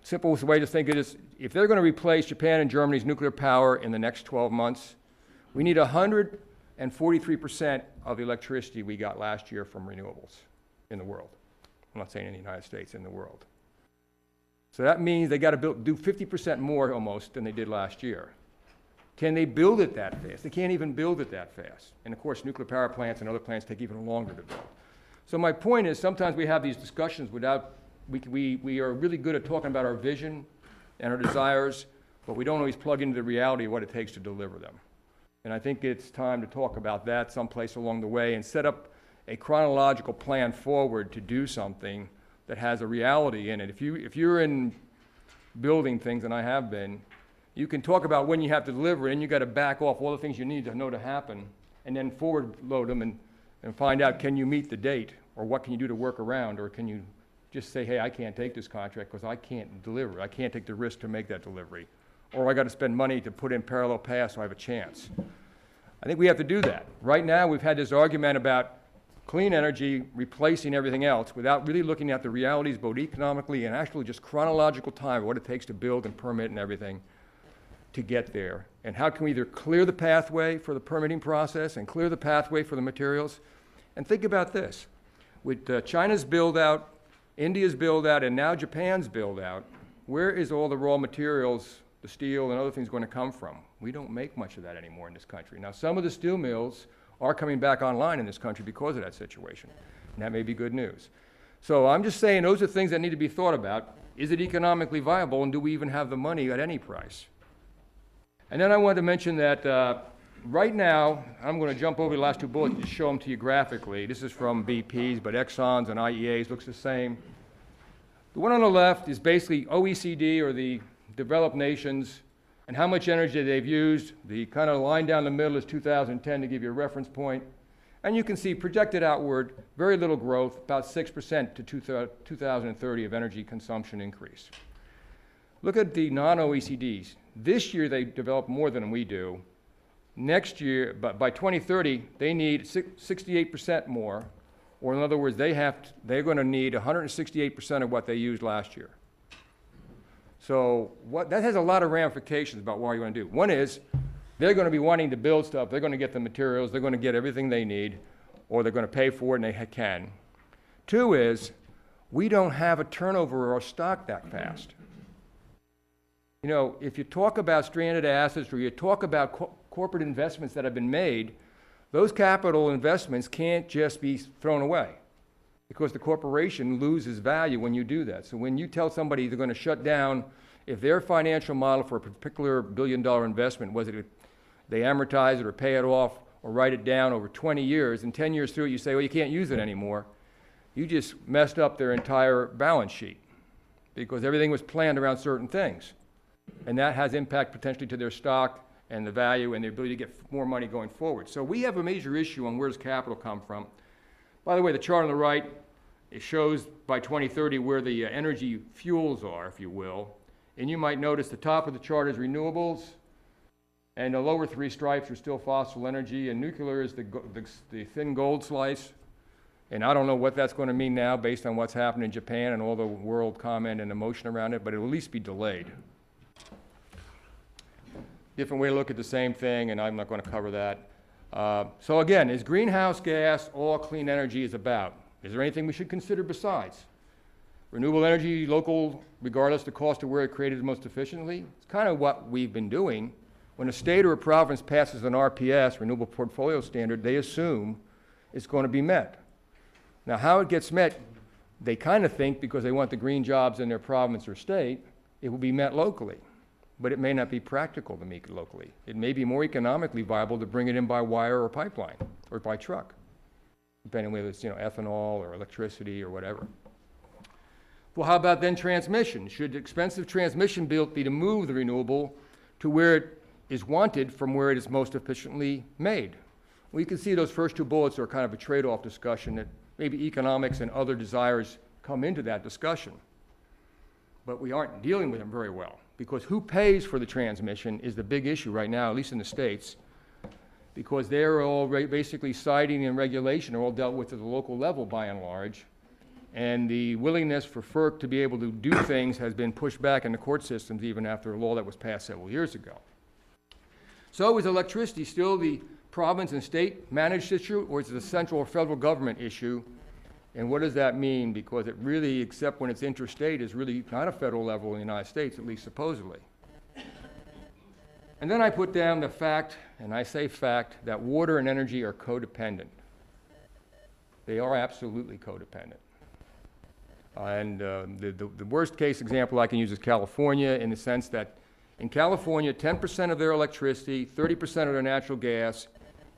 Simplest way to think of it is if they're going to replace Japan and Germany's nuclear power in the next 12 months, we need 143% of the electricity we got last year from renewables in the world. I'm not saying in the United States, in the world. So that means they got to do 50% more almost than they did last year. Can they build it that fast? They can't even build it that fast. And of course, nuclear power plants and other plants take even longer to build. So my point is sometimes we have these discussions without, we are really good at talking about our vision and our desires, but we don't always plug into the reality of what it takes to deliver them. And I think it's time to talk about that someplace along the way and set up a chronological plan forward to do something that has a reality in it. If you're in building things, and I have been, you can talk about when you have to deliver it, and you got to back off all the things you need to know to happen, and then forward load them and find out, can you meet the date, or what can you do to work around, or can you just say, hey, I can't take this contract because I can't deliver. I can't take the risk to make that delivery. Or I got to spend money to put in parallel paths so I have a chance. I think we have to do that. Right now, we've had this argument about clean energy replacing everything else without really looking at the realities both economically and actually just chronological time, what it takes to build and permit and everything to get there. And how can we either clear the pathway for the permitting process and clear the pathway for the materials? And think about this. With China's build-out, India's build-out, and now Japan's build-out, where is all the raw materials, the steel and other things going to come from? We don't make much of that anymore in this country. Now, some of the steel mills are coming back online in this country because of that situation, and that may be good news. So I'm just saying those are things that need to be thought about. Is it economically viable, and do we even have the money at any price? And then I wanted to mention that right now, I'm going to jump over the last two bullets to show them to you graphically. This is from BP's, but Exxon's and IEA's looks the same. The one on the left is basically OECD, or the developed nations, and how much energy they've used. The kind of line down the middle is 2010 to give you a reference point. And you can see projected outward, very little growth, about 6% to 2030 of energy consumption increase. Look at the non-OECDs. This year they develop more than we do. Next year, but by 2030, they need 68% more, or in other words, they're going to need 168% of what they used last year. So that has a lot of ramifications about what you're going to do. One is, they're going to be wanting to build stuff, they're going to get the materials, they're going to get everything they need, or they're going to pay for it and they can. Two is, we don't have a turnover or a stock that fast. You know, if you talk about stranded assets or you talk about corporate investments that have been made, those capital investments can't just be thrown away because the corporation loses value when you do that. So when you tell somebody they're going to shut down, if their financial model for a particular billion-dollar investment was that they amortize it or pay it off or write it down over 20 years, and 10 years through it you say, well, you can't use it anymore, you just messed up their entire balance sheet because everything was planned around certain things. And that has impact potentially to their stock and the value and the ability to get more money going forward. So we have a major issue on where does capital come from. By the way, the chart on the right, it shows by 2030 where the energy fuels are, if you will. And you might notice the top of the chart is renewables, and the lower three stripes are still fossil energy, and nuclear is the thin gold slice. And I don't know what that's going to mean now based on what's happened in Japan and all the world comment and emotion around it, but it will at least be delayed. Different way to look at the same thing, and I'm not going to cover that. So again, is greenhouse gas all clean energy is about? Is there anything we should consider besides? Renewable energy, local, regardless of the cost of where it created the most efficiently? It's kind of what we've been doing. When a state or a province passes an RPS, Renewable Portfolio Standard, they assume it's going to be met. Now, how it gets met, they kind of think because they want the green jobs in their province or state, it will be met locally. But it may not be practical to meet it locally. It may be more economically viable to bring it in by wire or pipeline or by truck, depending on whether it's ethanol or electricity or whatever. Well, how about then transmission? Should expensive transmission built be to move the renewable to where it is wanted from where it is most efficiently made? Well, you can see those first two bullets are kind of a trade-off discussion that maybe economics and other desires come into that discussion. But we aren't dealing with them very well. Because who pays for the transmission is the big issue right now, at least in the States, because they're all basically siting and regulation are all dealt with at the local level by and large, and the willingness for FERC to be able to do things has been pushed back in the court systems even after a law that was passed several years ago. So is electricity still the province and state managed issue, or is it a central or federal government issue? And what does that mean? Because it really, except when it's interstate, is really not a federal level in the United States, at least supposedly. And then I put down the fact, and I say fact, that water and energy are codependent. They are absolutely codependent. And the worst case example I can use is California, in the sense that in California, 10% of their electricity, 30% of their natural gas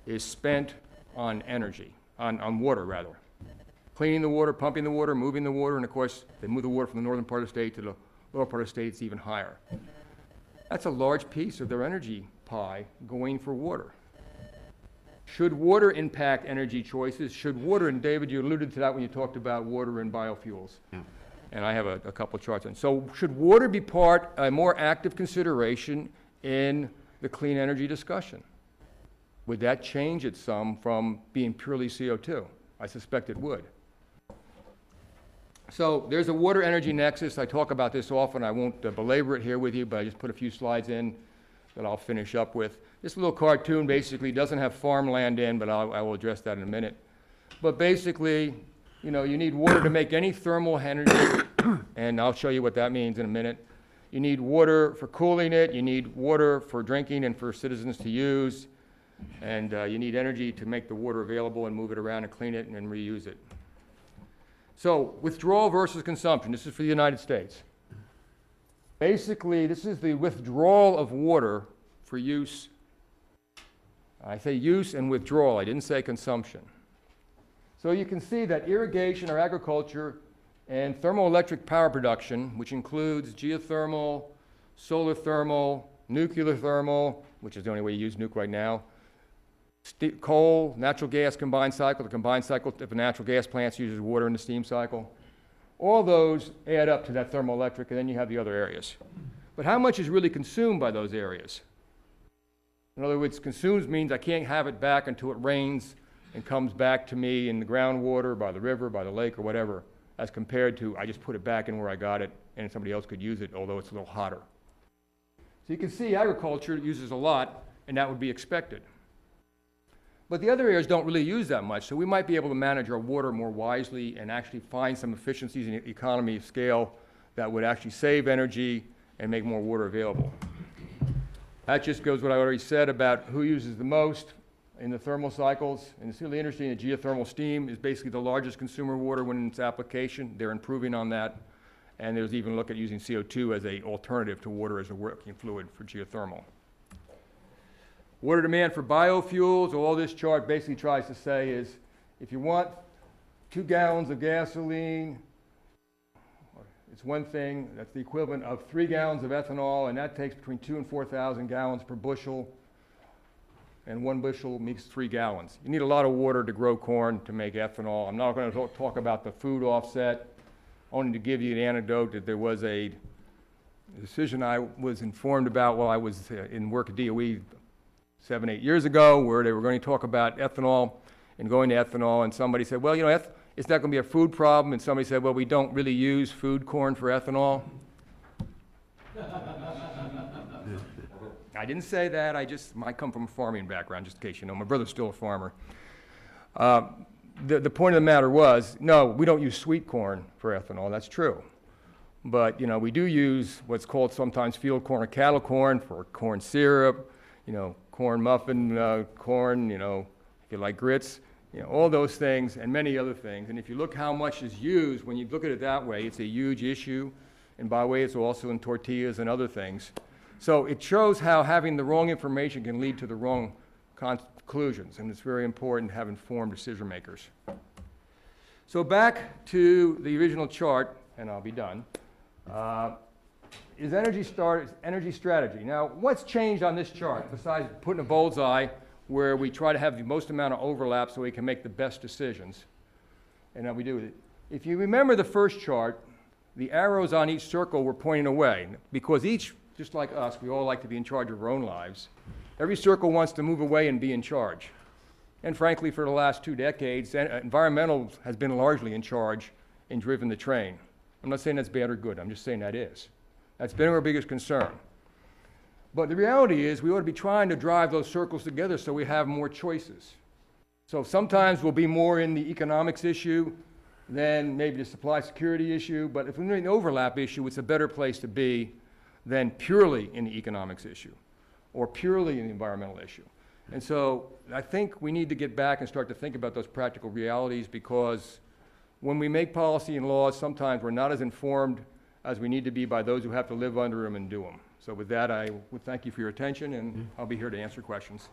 is spent on energy, on water rather. Cleaning the water, pumping the water, moving the water, and of course, they move the water from the northern part of the state to the lower part of the state, it's even higher. That's a large piece of their energy pie going for water. Should water impact energy choices? Should water, and David, you alluded to that when you talked about water and biofuels. Yeah. And I have a couple of charts on. So should water be a more active consideration in the clean energy discussion? Would that change it some from being purely CO2? I suspect it would. So there's a water energy nexus. I talk about this often. I won't belabor it here with you, but I just put a few slides in that I'll finish up with. This little cartoon basically doesn't have farmland in, but I will address that in a minute. But basically, you know, you need water to make any thermal energy, and I'll show you what that means in a minute. You need water for cooling it. You need water for drinking and for citizens to use. And you need energy to make the water available and move it around and clean it and reuse it. So withdrawal versus consumption. This is for the United States. Basically, this is the withdrawal of water for use. I say use and withdrawal. I didn't say consumption. So you can see that irrigation or agriculture and thermoelectric power production, which includes geothermal, solar thermal, nuclear thermal, which is the only way you use nuke right now, coal, natural gas combined cycle. The combined cycle of a natural gas plant uses water in the steam cycle. All those add up to that thermoelectric, and then you have the other areas. But how much is really consumed by those areas? In other words, consumes means I can't have it back until it rains and comes back to me in the groundwater, by the river, by the lake, or whatever, as compared to I just put it back in where I got it and somebody else could use it, although it's a little hotter. So you can see agriculture uses a lot, and that would be expected. But the other areas don't really use that much, so we might be able to manage our water more wisely and actually find some efficiencies in the economy of scale that would actually save energy and make more water available. That just goes what I already said about who uses the most in the thermal cycles. And it's really interesting that geothermal steam is basically the largest consumer of water when it's application. They're improving on that. And there's even a look at using CO2 as an alternative to water as a working fluid for geothermal. Water demand for biofuels, all this chart basically tries to say is if you want 2 gallons of gasoline, it's one thing, that's the equivalent of 3 gallons of ethanol, and that takes between 2,000 and 4,000 gallons per bushel, and 1 bushel makes 3 gallons. You need a lot of water to grow corn to make ethanol. I'm not going to talk about the food offset, only to give you an anecdote that there was a decision I was informed about while I was in work at DOE 7, 8 years ago, where they were going to talk about ethanol and going to ethanol, and somebody said, well, you know, it's not going to be a food problem, and somebody said, well, we don't really use food corn for ethanol. I didn't say that. I come from a farming background, just in case you know. My brother's still a farmer. The point of the matter was, no, we don't use sweet corn for ethanol. That's true. But, you know, we do use what's called sometimes field corn or cattle corn for corn syrup, you know, corn muffin corn, you know, if you like grits, you know, all those things and many other things. And if you look how much is used, when you look at it that way, it's a huge issue. And by the way, it's also in tortillas and other things. So it shows how having the wrong information can lead to the wrong conclusions. And it's very important to have informed decision makers. So back to the original chart, and I'll be done. Is energy strategy. Now, what's changed on this chart besides putting a bullseye where we try to have the most amount of overlap so we can make the best decisions? And how we do it. If you remember the first chart, the arrows on each circle were pointing away because each, just like us, we all like to be in charge of our own lives. Every circle wants to move away and be in charge. And frankly, for the last 2 decades, environmental has been largely in charge and driven the train. I'm not saying that's bad or good. I'm just saying that is. That's been our biggest concern. But the reality is we ought to be trying to drive those circles together so we have more choices. So sometimes we'll be more in the economics issue than maybe the supply security issue, but if we're in the overlap issue, it's a better place to be than purely in the economics issue or purely in the environmental issue. And so I think we need to get back and start to think about those practical realities because when we make policy and laws, sometimes we're not as informed as we need to be by those who have to live under them and do them. So with that, I would thank you for your attention, and I'll be here to answer questions.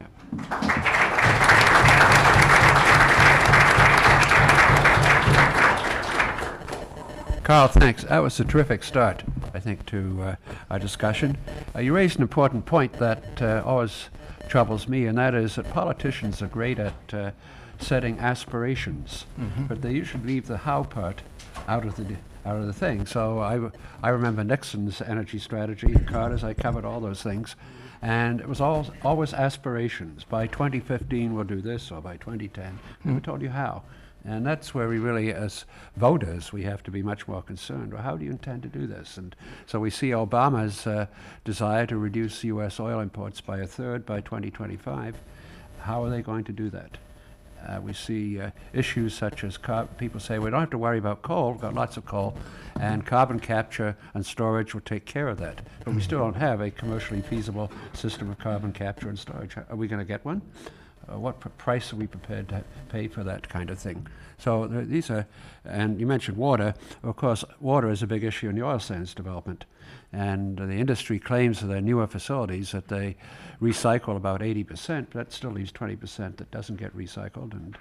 Carl, thanks. That was a terrific start, I think, to our discussion. You raised an important point that always troubles me, and that is that politicians are great at setting aspirations, but they usually leave the how part out of the thing. So I remember Nixon's energy strategy, Carter's, I covered all those things, and it was always aspirations. By 2015 we'll do this, or by 2010, never told you how. And that's where we really, as voters, we have to be much more concerned. Well, how do you intend to do this? And so we see Obama's desire to reduce U.S. oil imports by a third by 2025. How are they going to do that? We see issues such as people say we don't have to worry about coal, we've got lots of coal, and carbon capture and storage will take care of that. But we still don't have a commercially feasible system of carbon capture and storage. Are we going to get one? What price are we prepared to pay for that kind of thing? So these are, and you mentioned water. Of course, water is a big issue in the oil sands development. And the industry claims for their newer facilities that they recycle about 80%, but that still leaves 20% that doesn't get recycled. And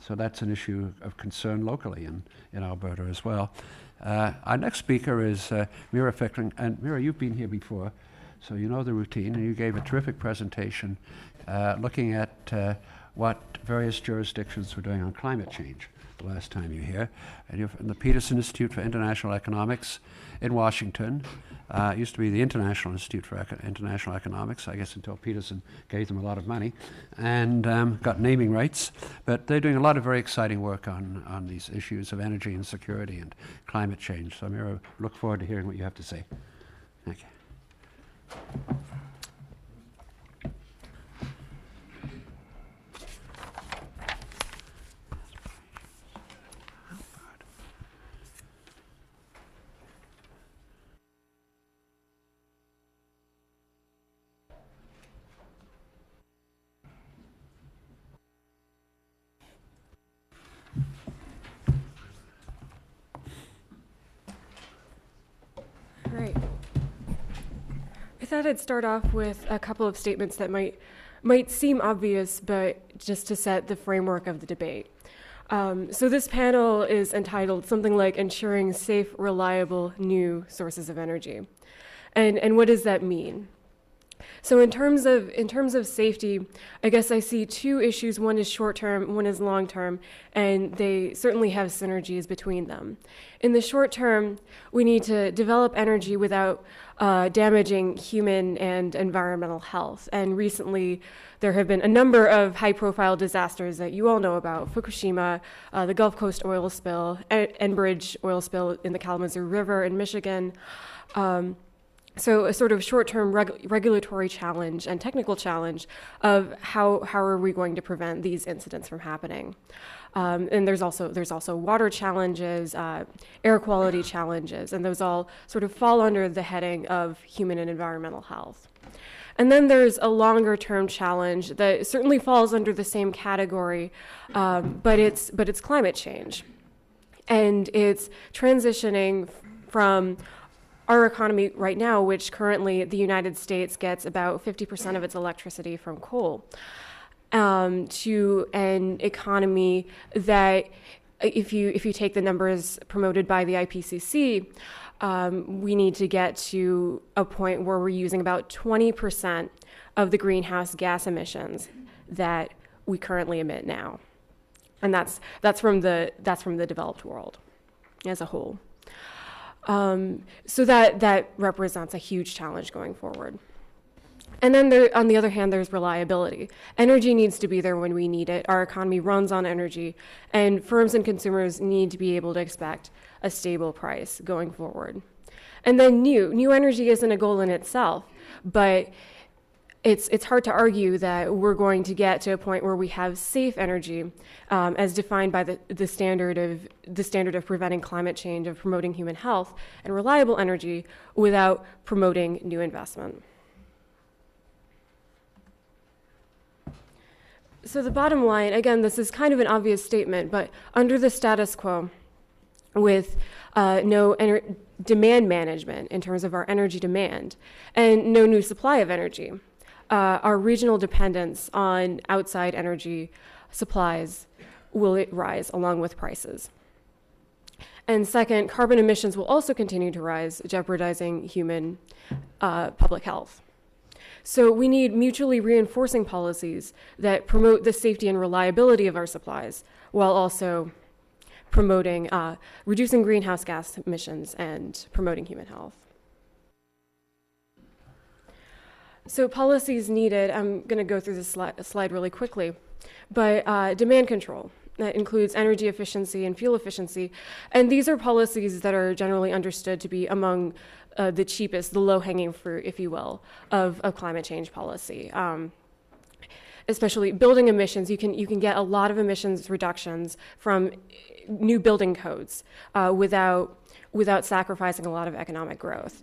so that's an issue of concern locally in Alberta as well. Our next speaker is Meera Fickling. And Meera, you've been here before, so you know the routine, and you gave a terrific presentation looking at what various jurisdictions were doing on climate change the last time you were here. And you're from the Peterson Institute for International Economics in Washington. It used to be the International Institute for International Economics, I guess, until Peterson gave them a lot of money and got naming rights. But they're doing a lot of very exciting work on these issues of energy and security and climate change. So, Meera, look forward to hearing what you have to say. Thank you. Right. I thought I'd start off with a couple of statements that might seem obvious, but just to set the framework of the debate. So this panel is entitled something like Ensuring Safe, Reliable, New Sources of Energy. And what does that mean? So in terms of safety, I guess I see two issues. One is short-term, one is long-term, and they certainly have synergies between them. In the short term, we need to develop energy without damaging human and environmental health. And recently, there have been a number of high-profile disasters that you all know about: Fukushima, the Gulf Coast oil spill, Enbridge oil spill in the Kalamazoo River in Michigan. So a sort of short-term regulatory challenge and technical challenge of how are we going to prevent these incidents from happening. And there's also water challenges, air quality challenges, and those all sort of fall under the heading of human and environmental health. And then there's a longer-term challenge that certainly falls under the same category, but it's climate change, and it's transitioning from our economy right now, which currently the United States gets about 50% of its electricity from coal, to an economy that, if you take the numbers promoted by the IPCC, we need to get to a point where we're using about 20% of the greenhouse gas emissions that we currently emit now, and that's from the developed world as a whole. So that represents a huge challenge going forward. And then on the other hand, there's reliability. Energy needs to be there when we need it. Our economy runs on energy, and firms and consumers need to be able to expect a stable price going forward. And then new energy isn't a goal in itself, but it's hard to argue that we're going to get to a point where we have safe energy, as defined by the standard of preventing climate change, of promoting human health, and reliable energy without promoting new investment. So the bottom line, again, this is kind of an obvious statement, but under the status quo, with no demand management in terms of our energy demand, and no new supply of energy, our regional dependence on outside energy supplies will rise along with prices. And second, carbon emissions will also continue to rise, jeopardizing human public health. So we need mutually reinforcing policies that promote the safety and reliability of our supplies, while also promoting, reducing greenhouse gas emissions and promoting human health. So policies needed, I'm going to go through this slide really quickly, but demand control. That includes energy efficiency and fuel efficiency. And these are policies that are generally understood to be among the cheapest, the low-hanging fruit, if you will, of climate change policy. Especially building emissions, you can get a lot of emissions reductions from new building codes without sacrificing a lot of economic growth.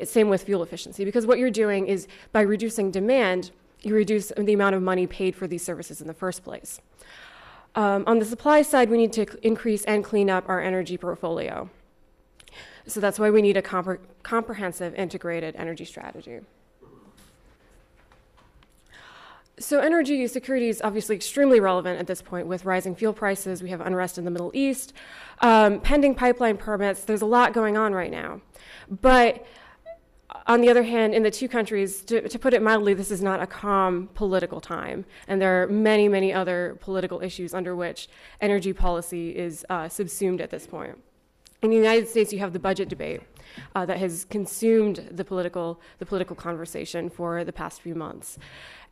Same with fuel efficiency, because what you're doing is by reducing demand, you reduce the amount of money paid for these services in the first place. On the supply side, we need to increase and clean up our energy portfolio. So that's why we need a comprehensive integrated energy strategy. So energy security is obviously extremely relevant at this point with rising fuel prices. We have unrest in the Middle East, pending pipeline permits. There's a lot going on right now. But on the other hand, in the two countries, to put it mildly, this is not a calm political time. And there are many, many other political issues under which energy policy is subsumed at this point. In the United States, you have the budget debate that has consumed the political conversation for the past few months.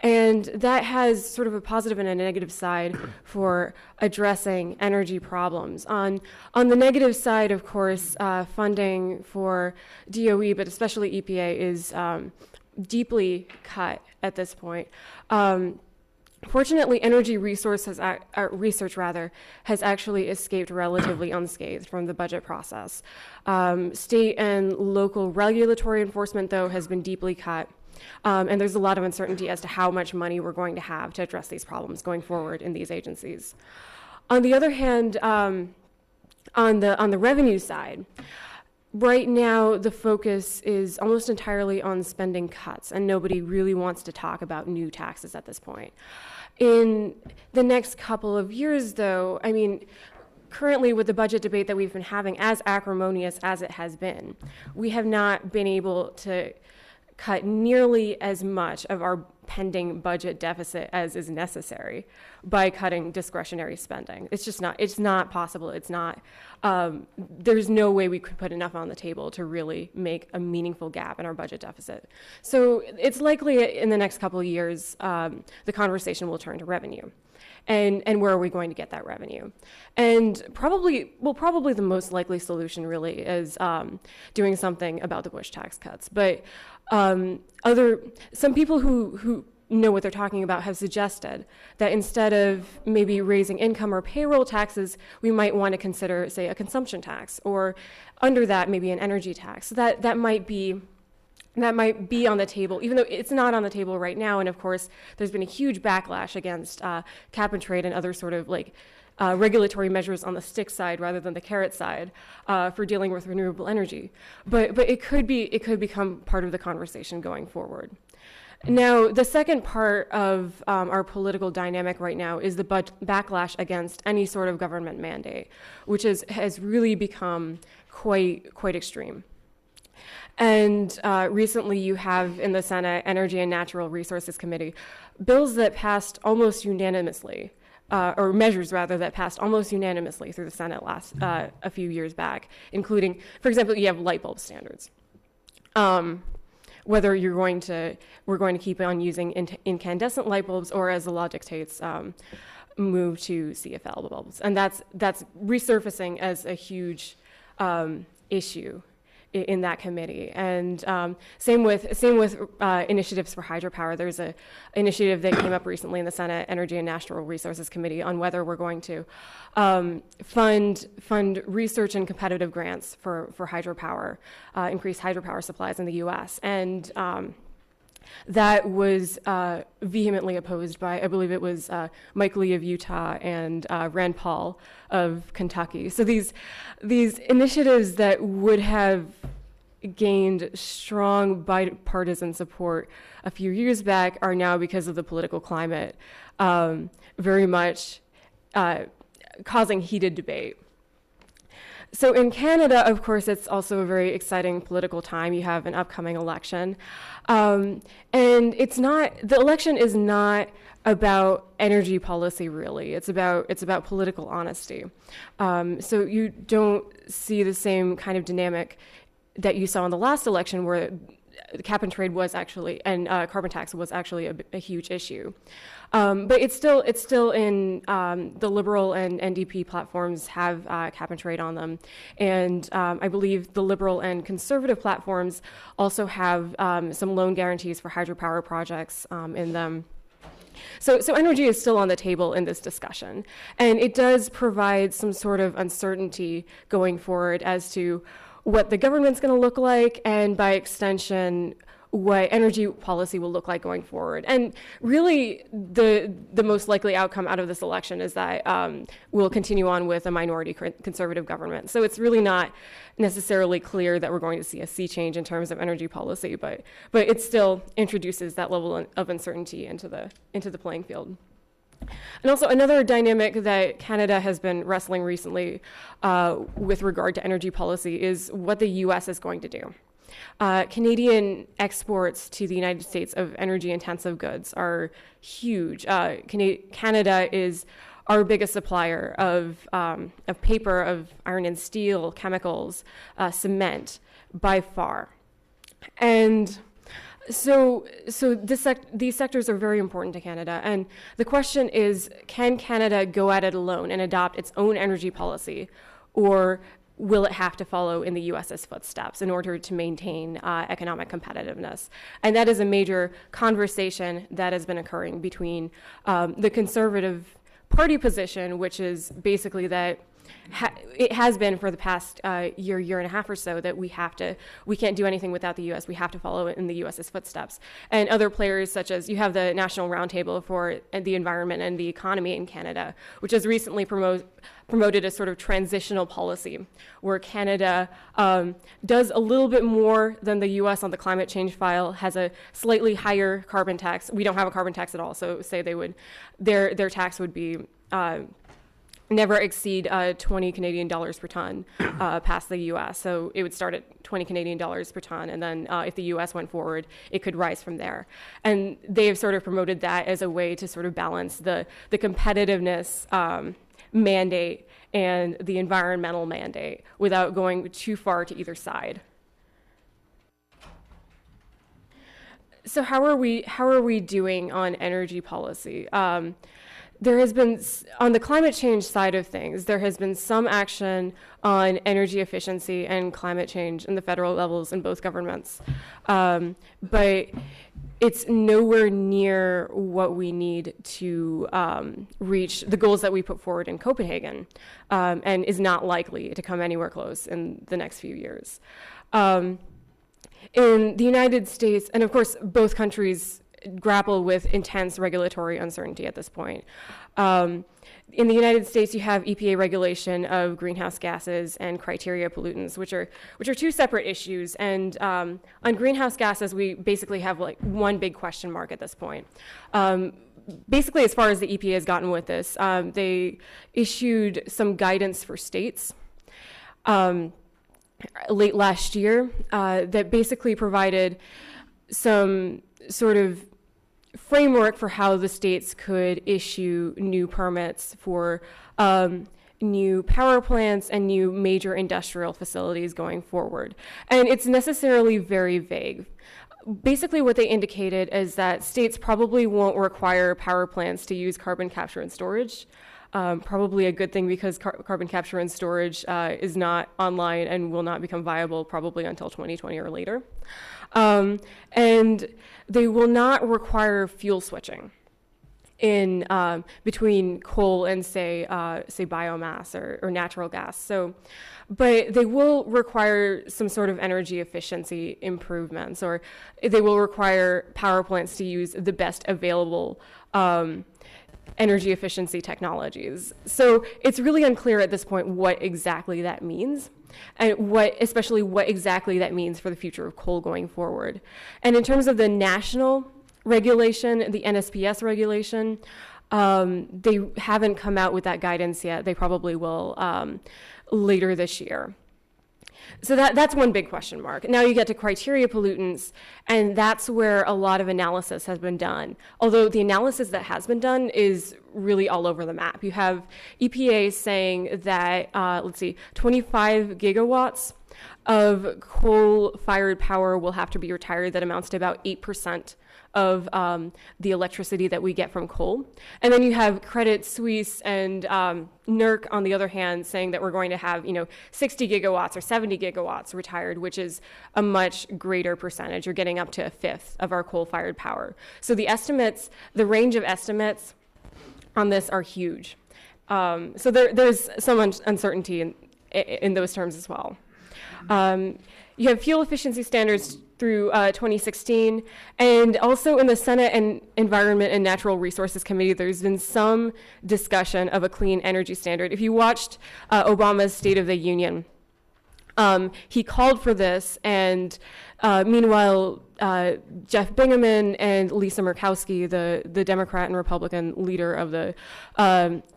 And that has sort of a positive and a negative side for addressing energy problems. On the negative side, of course, funding for DOE, but especially EPA, is deeply cut at this point. Fortunately, energy research has actually escaped relatively unscathed from the budget process. State and local regulatory enforcement, though, has been deeply cut. And there's a lot of uncertainty as to how much money we're going to have to address these problems going forward in these agencies. On the other hand, on the revenue side, right now the focus is almost entirely on spending cuts, and nobody really wants to talk about new taxes at this point. In the next couple of years, though, I mean, currently with the budget debate that we've been having, as acrimonious as it has been, we have not been able to cut nearly as much of our pending budget deficit as is necessary by cutting discretionary spending. It's just not, it's not possible. It's not, there's no way we could put enough on the table to really make a meaningful gap in our budget deficit. So it's likely in the next couple of years, the conversation will turn to revenue. And where are we going to get that revenue? And probably the most likely solution really is doing something about the Bush tax cuts. But some people who know what they're talking about have suggested that instead of maybe raising income or payroll taxes, we might want to consider, say, a consumption tax, or under that, maybe an energy tax. So that might be on the table, even though it's not on the table right now. And of course, there's been a huge backlash against cap and trade and other sort of regulatory measures on the stick side rather than the carrot side for dealing with renewable energy. But it could become part of the conversation going forward. Now, the second part of our political dynamic right now is the backlash against any sort of government mandate, which has really become quite extreme. And recently you have in the Senate Energy and Natural Resources Committee bills that passed almost unanimously, or measures rather, that passed almost unanimously through the Senate a few years back, including, for example, you have light bulb standards. Whether we're going to keep on using incandescent light bulbs, or as the law dictates, move to CFL bulbs. And that's resurfacing as a huge issue in that committee. And same with initiatives for hydropower. There's an initiative that came up recently in the Senate Energy and Natural Resources Committee on whether we're going to fund research and competitive grants for hydropower, increase hydropower supplies in the U.S. And that was vehemently opposed by, I believe it was Mike Lee of Utah and Rand Paul of Kentucky. So these initiatives that would have gained strong bipartisan support a few years back are now, because of the political climate, very much causing heated debate. So in Canada, of course, it's also a very exciting political time. You have an upcoming election. And the election is not about energy policy, really. It's about political honesty. So you don't see the same kind of dynamic that you saw in the last election, where cap and trade was actually, and carbon tax was actually a huge issue. But it's still in the Liberal and NDP platforms have cap and trade on them, and I believe the Liberal and Conservative platforms also have some loan guarantees for hydropower projects in them. So energy is still on the table in this discussion, and it does provide some sort of uncertainty going forward as to what the government's going to look like, and by extension, what energy policy will look like going forward. And really, the most likely outcome out of this election is that we'll continue on with a minority conservative government. So it's really not necessarily clear that we're going to see a sea change in terms of energy policy, but it still introduces that level of uncertainty into the playing field. And also another dynamic that Canada has been wrestling recently with regard to energy policy is what the U.S. is going to do. Canadian exports to the United States of energy-intensive goods are huge. Canada is our biggest supplier of paper, of iron and steel, chemicals, cement, by far. And so these sectors are very important to Canada. And the question is, can Canada go at it alone and adopt its own energy policy, or will it have to follow in the U.S.'s footsteps in order to maintain economic competitiveness? And that is a major conversation that has been occurring between the Conservative Party position, which is basically that it has been for the past year and a half or so, that we can't do anything without the U.S. We have to follow in the U.S.'s footsteps. And other players, such as you have the National Roundtable for the Environment and the Economy in Canada, which has recently promoted a sort of transitional policy where Canada does a little bit more than the U.S. on the climate change file, has a slightly higher carbon tax. We don't have a carbon tax at all, so say their tax would be never exceed 20 Canadian dollars per ton past the U.S. So it would start at 20 Canadian dollars per ton, and then if the U.S. went forward, it could rise from there. And they have sort of promoted that as a way to sort of balance the competitiveness mandate and the environmental mandate without going too far to either side. So how are we doing on energy policy? There has been, on the climate change side of things, there has been some action on energy efficiency and climate change in the federal levels in both governments. But it's nowhere near what we need to reach the goals that we put forward in Copenhagen, and is not likely to come anywhere close in the next few years. In the United States, and of course both countries grapple with intense regulatory uncertainty at this point. In the United States, you have EPA regulation of greenhouse gases and criteria pollutants, which are two separate issues. And on greenhouse gases, we basically have like one big question mark at this point. Basically, as far as the EPA has gotten with this, they issued some guidance for states late last year that basically provided some sort of framework for how the states could issue new permits for new power plants and new major industrial facilities going forward. And it's necessarily very vague. Basically what they indicated is that states probably won't require power plants to use carbon capture and storage. Probably a good thing, because carbon capture and storage is not online and will not become viable probably until 2020 or later. And they will not require fuel switching in between coal and say biomass or natural gas. So, but they will require some sort of energy efficiency improvements, or they will require power plants to use the best available energy efficiency technologies. So it's really unclear at this point what exactly that means, and especially what exactly that means for the future of coal going forward. And in terms of the national regulation, the NSPS regulation, they haven't come out with that guidance yet. They probably will later this year. So that's one big question mark. Now you get to criteria pollutants, and that's where a lot of analysis has been done. Although the analysis that has been done is really all over the map. You have EPA saying that, 25 gigawatts of coal-fired power will have to be retired. That amounts to about 8% of the electricity that we get from coal. And then you have Credit Suisse and NERC, on the other hand, saying that we're going to have 60 gigawatts or 70 gigawatts retired, which is a much greater percentage. You're getting up to a fifth of our coal-fired power. So the estimates, the range of estimates on this are huge. So there's some uncertainty in those terms as well. You have fuel efficiency standards through 2016, and also in the Senate and Environment and Natural Resources Committee, there's been some discussion of a clean energy standard. If you watched Obama's State of the Union, he called for this, and meanwhile, Jeff Bingaman and Lisa Murkowski, the Democrat and Republican leader of the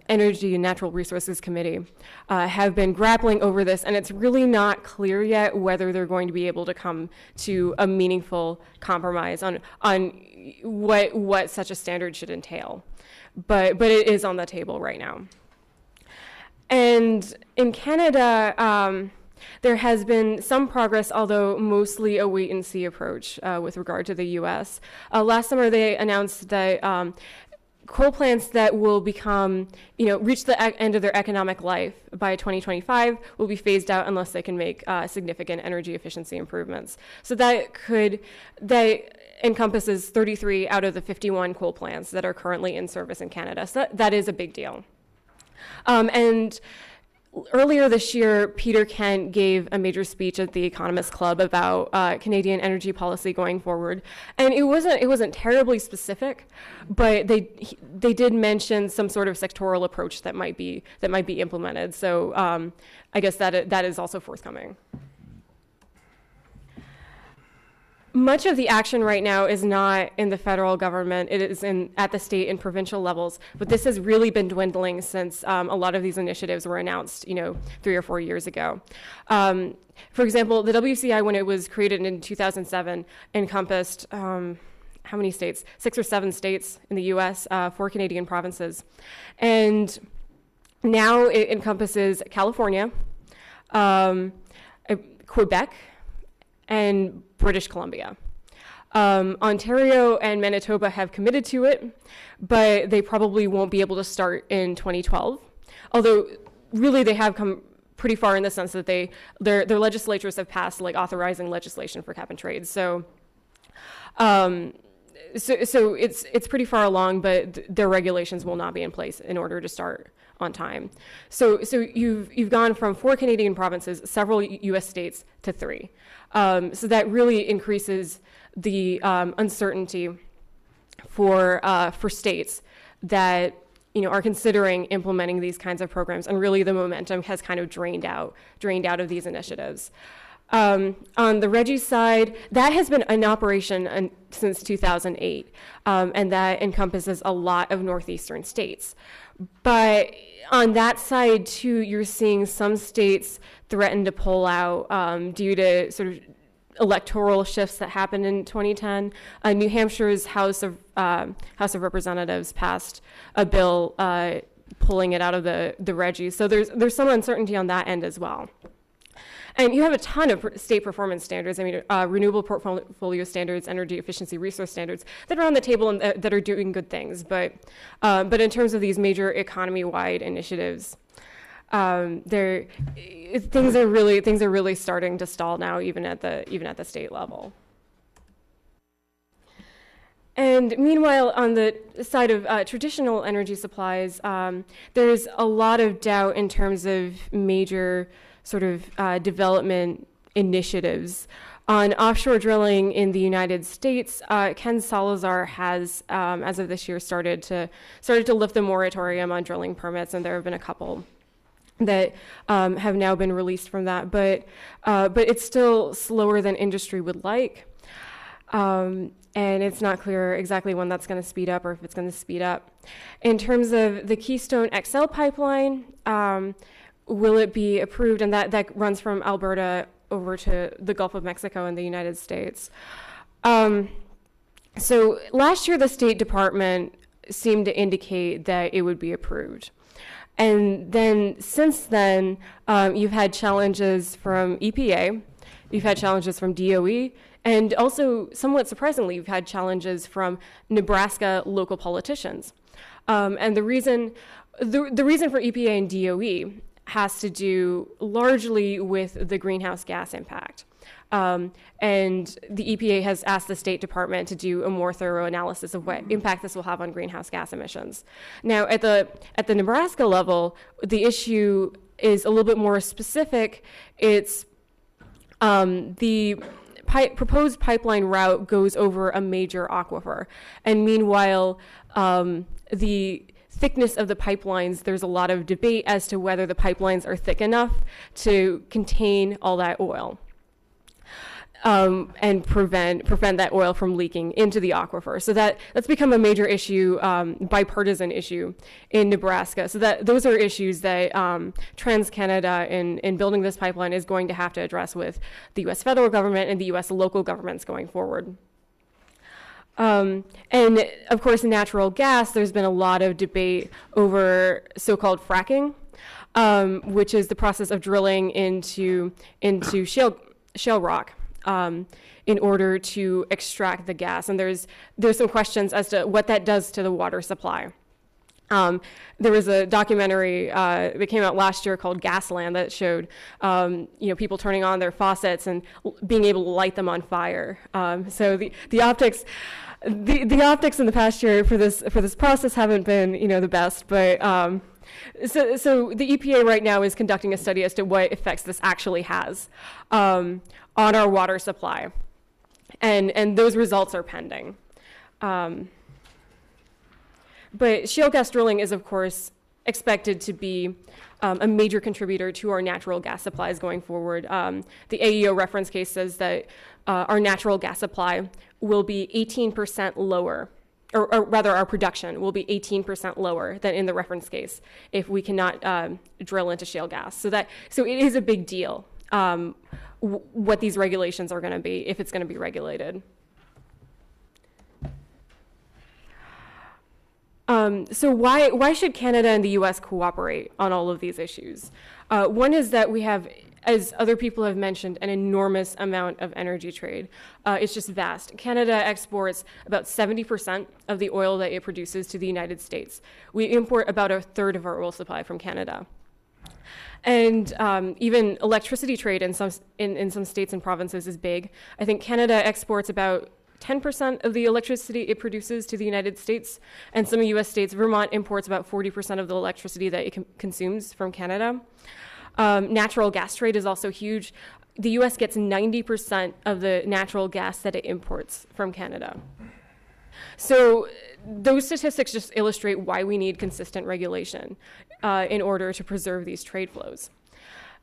Energy and Natural Resources Committee, have been grappling over this, and it's really not clear yet whether they're going to be able to come to a meaningful compromise on what such a standard should entail. But it is on the table right now. And in Canada, there has been some progress, although mostly a wait-and-see approach with regard to the U.S. Last summer, they announced that coal plants that will become, reach the end of their economic life by 2025 will be phased out unless they can make significant energy efficiency improvements. So that encompasses 33 out of the 51 coal plants that are currently in service in Canada. So that is a big deal. And earlier this year, Peter Kent gave a major speech at the Economist Club about Canadian energy policy going forward, and it wasn't terribly specific, but they did mention some sort of sectoral approach that might be implemented. So I guess that is also forthcoming. Much of the action right now is not in the federal government. It is at the state and provincial levels, but this has really been dwindling since a lot of these initiatives were announced, 3 or 4 years ago. For example, the WCI, when it was created in 2007, encompassed how many states? 6 or 7 states in the U.S., 4 Canadian provinces, and now it encompasses California, Quebec, and British Columbia. Ontario and Manitoba have committed to it, but they probably won't be able to start in 2012. Although, really, they have come pretty far in the sense that their legislatures have passed authorizing legislation for cap and trade. So it's pretty far along, but their regulations will not be in place in order to start on time. So you've gone from 4 Canadian provinces, several U.S. states, to 3. So that really increases the uncertainty for states that are considering implementing these kinds of programs, and really the momentum has kind of drained out of these initiatives. On the RGGI side, that has been in operation since 2008, and that encompasses a lot of northeastern states. But on that side, too, you're seeing some states threaten to pull out due to sort of electoral shifts that happened in 2010. New Hampshire's House of Representatives passed a bill pulling it out of the RGGI. So there's some uncertainty on that end as well. And you have a ton of state performance standards. I mean, renewable portfolio standards, energy efficiency resource standards that are on the table and that are doing good things. But in terms of these major economy-wide initiatives, things are really starting to stall now, even at the state level. And meanwhile, on the side of traditional energy supplies, there's a lot of doubt in terms of major sort of development initiatives. On offshore drilling in the United States, Ken Salazar has, as of this year, started to lift the moratorium on drilling permits, and there have been a couple that have now been released from that. But it's still slower than industry would like, and it's not clear exactly when that's going to speed up or if it's going to speed up. In terms of the Keystone XL pipeline, will it be approved? And that runs from Alberta over to the Gulf of Mexico in the United States. So last year, the State Department seemed to indicate that it would be approved. And then since then, you've had challenges from EPA, you've had challenges from DOE, and also, somewhat surprisingly, you've had challenges from Nebraska local politicians. And the reason for EPA and DOE has to do largely with the greenhouse gas impact. And the EPA has asked the State Department to do a more thorough analysis of what impact this will have on greenhouse gas emissions. Now, at the Nebraska level, the issue is a little bit more specific. It's the proposed pipeline route goes over a major aquifer. And meanwhile, the thickness of the pipelines, there's a lot of debate as to whether the pipelines are thick enough to contain all that oil. And prevent that oil from leaking into the aquifer. So that's become a major issue, bipartisan issue in Nebraska. So those are issues that TransCanada in building this pipeline is going to have to address with the U.S. federal government and the U.S. local governments going forward. And of course, natural gas, there's been a lot of debate over so-called fracking, which is the process of drilling into shale rock. In order to extract the gas. And there's some questions as to what that does to the water supply. There was a documentary that came out last year called Gasland that showed people turning on their faucets and being able to light them on fire. So the optics in the past year for this process haven't been the best, but so the EPA right now is conducting a study as to what effects this actually has on our water supply, and those results are pending. But shale gas drilling is, of course, expected to be a major contributor to our natural gas supplies going forward. The AEO reference case says that our natural gas supply will be 18% lower, or rather our production will be 18% lower than in the reference case if we cannot drill into shale gas. So it is a big deal what these regulations are going to be, if it's going to be regulated. So why should Canada and the U.S. cooperate on all of these issues? One is that we have, as other people have mentioned, an enormous amount of energy trade. It's just vast. Canada exports about 70% of the oil that it produces to the United States. We import about a third of our oil supply from Canada. And even electricity trade in some states and provinces is big. I think Canada exports about 10% of the electricity it produces to the United States, and some U.S. states, Vermont imports about 40% of the electricity that it consumes from Canada. Natural gas trade is also huge. The U.S. gets 90% of the natural gas that it imports from Canada. So those statistics just illustrate why we need consistent regulation in order to preserve these trade flows.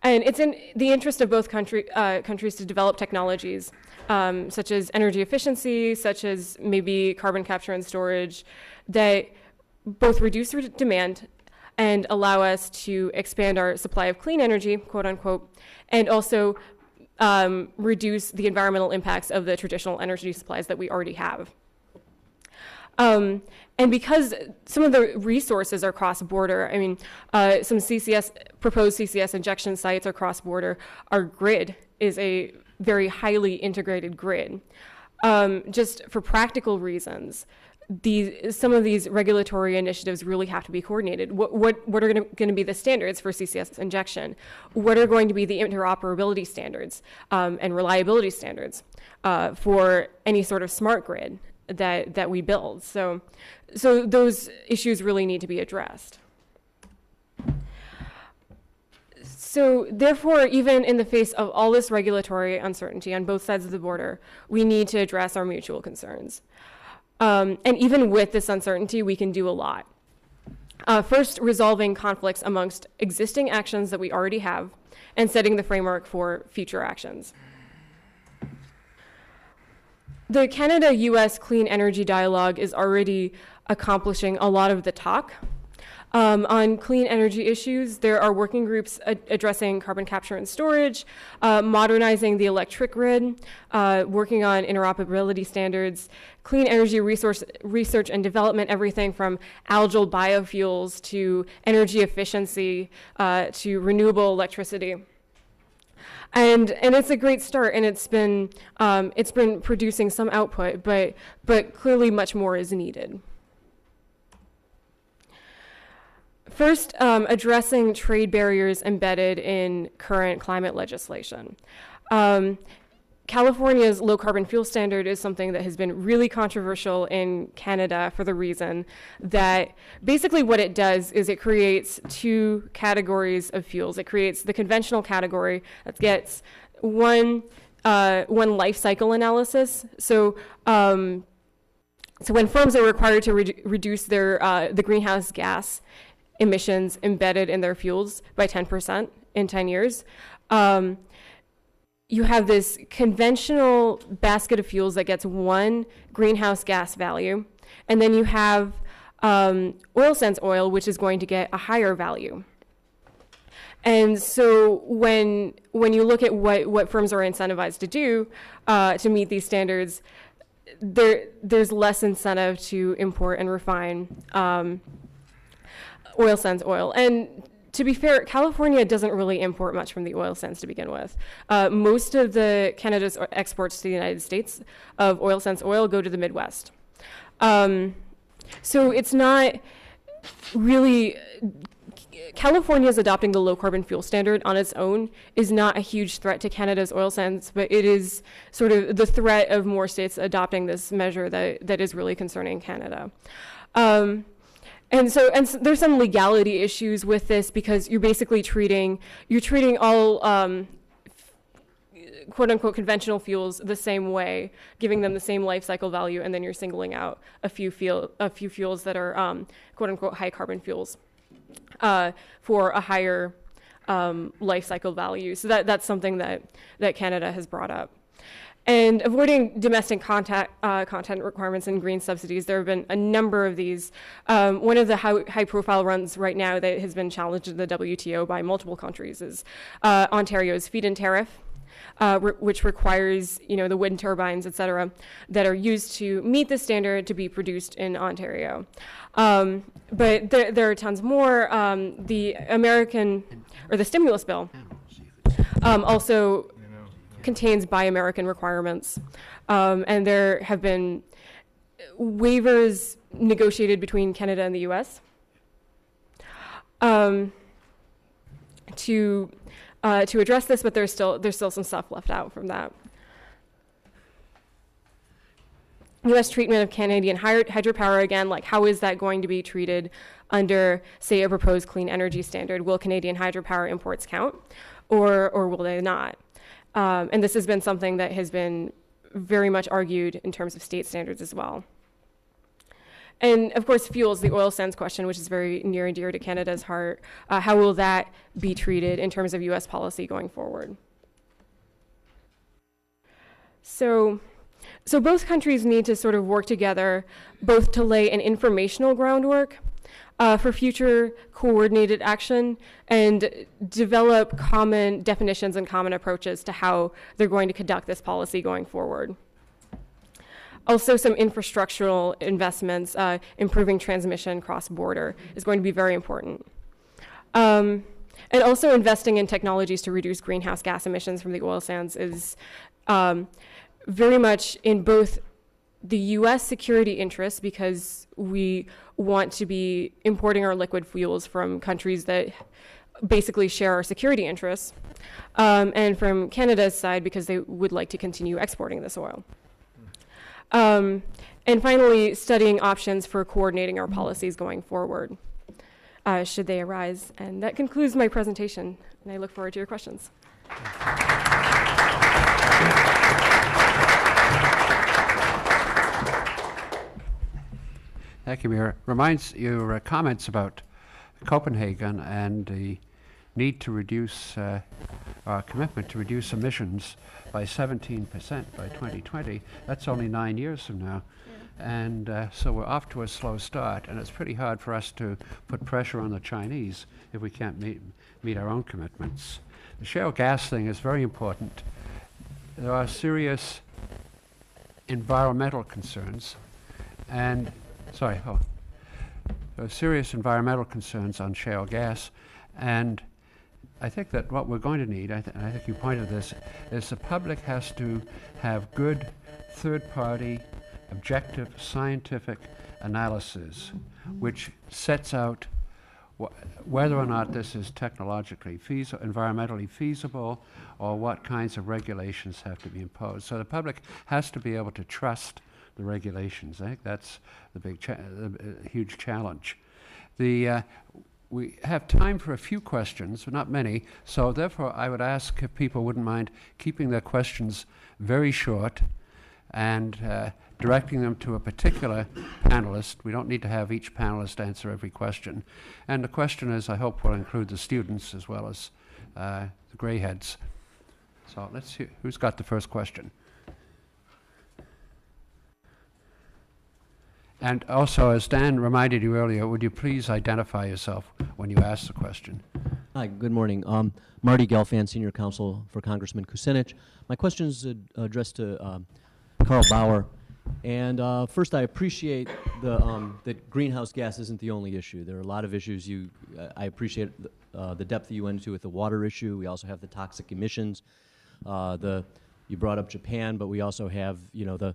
And it's in the interest of both countries to develop technologies such as energy efficiency, such as maybe carbon capture and storage, that both reduce demand and allow us to expand our supply of clean energy, quote unquote, and also reduce the environmental impacts of the traditional energy supplies that we already have. And because some of the resources are cross-border, I mean, some proposed CCS injection sites are cross-border. Our grid is a very highly integrated grid. Just for practical reasons, some of these regulatory initiatives really have to be coordinated. What are going to be the standards for CCS injection? What are going to be the interoperability standards and reliability standards for any sort of smart grid that we build? So those issues really need to be addressed. So therefore, even in the face of all this regulatory uncertainty on both sides of the border, we need to address our mutual concerns. And even with this uncertainty, we can do a lot. First, resolving conflicts amongst existing actions that we already have and setting the framework for future actions. The Canada-US Clean Energy Dialogue is already accomplishing a lot of the talk. On clean energy issues, there are working groups addressing carbon capture and storage, modernizing the electric grid, working on interoperability standards, clean energy research and development, everything from algal biofuels to energy efficiency to renewable electricity. And it's a great start, and it's been producing some output, but clearly much more is needed. First, addressing trade barriers embedded in current climate legislation. California's low carbon fuel standard is something that has been really controversial in Canada for the reason that basically what it does is it creates two categories of fuels. It creates the conventional category that gets one life cycle analysis. So when firms are required to reduce their the greenhouse gas emissions embedded in their fuels by 10% in 10 years, you have this conventional basket of fuels that gets one greenhouse gas value, and then you have oil sands oil, which is going to get a higher value. And so when you look at what firms are incentivized to do to meet these standards, there's less incentive to import and refine oil sands oil. And to be fair, California doesn't really import much from the oil sands to begin with. Most of Canada's exports to the United States of oil sands oil go to the Midwest. So it's not really, California's adopting the low carbon fuel standard on its own is not a huge threat to Canada's oil sands, but it is sort of the threat of more states adopting this measure that is really concerning Canada. And so there's some legality issues with this because you're basically treating all quote unquote conventional fuels the same way, giving them the same life cycle value, and then you're singling out a few fuels that are quote unquote high carbon fuels for a higher life cycle value. So that's something that Canada has brought up. And avoiding domestic content requirements and green subsidies, there have been a number of these. One of the high-profile runs right now that has been challenged in the WTO by multiple countries is Ontario's feed-in tariff, which requires the wind turbines, et cetera, that are used to meet the standard to be produced in Ontario. But there are tons more. The stimulus bill also contains Buy American requirements, and there have been waivers negotiated between Canada and the U.S. To address this, but there's still some stuff left out from that. U.S. treatment of Canadian hydropower, again, like how is that going to be treated under, say, a proposed clean energy standard? Will Canadian hydropower imports count, or will they not? And this has been something that has been very much argued in terms of state standards as well. And of course, fuels, the oil sands question, which is very near and dear to Canada's heart. How will that be treated in terms of US policy going forward? So both countries need to sort of work together, both to lay an informational groundwork for future coordinated action and develop common definitions and common approaches to how they're going to conduct this policy going forward. Also, some infrastructural investments, improving transmission cross-border is going to be very important. And also investing in technologies to reduce greenhouse gas emissions from the oil sands is very much in both the US security interests, because we want to be importing our liquid fuels from countries that basically share our security interests, and from Canada's side because they would like to continue exporting this oil. And finally, studying options for coordinating our policies going forward, should they arise. And that concludes my presentation, and I look forward to your questions. Thank you, Meera. Reminds your comments about Copenhagen and the need to reduce, our commitment to reduce emissions by 17% by 2020. That's only 9 years from now. And so we're off to a slow start, and it's pretty hard for us to put pressure on the Chinese if we can't meet our own commitments. The shale gas thing is very important. There are serious environmental concerns, and, there are serious environmental concerns on shale gas, and I think that what we're going to need, and I think you pointed this, is the public has to have good third-party, objective, scientific analysis, which sets out whether or not this is technologically environmentally feasible, or what kinds of regulations have to be imposed. So the public has to be able to trust the regulations. I think that's the the huge challenge. We have time for a few questions, but not many, so therefore I would ask if people wouldn't mind keeping their questions very short and directing them to a particular panelist. We don't need to have each panelist answer every question. And the questioners, I hope, will include the students as well as the gray heads. So let's see, who's got the first question? And also, as Dan reminded you earlier, would you please identify yourself when you ask the question? Hi, good morning. Marty Gelfand, Senior Counsel for Congressman Kucinich. My question is addressed to Carl Bauer. And first, I appreciate that greenhouse gas isn't the only issue. There are a lot of issues. I appreciate the depth that you went into with the water issue. We also have the toxic emissions. You brought up Japan, but we also have, the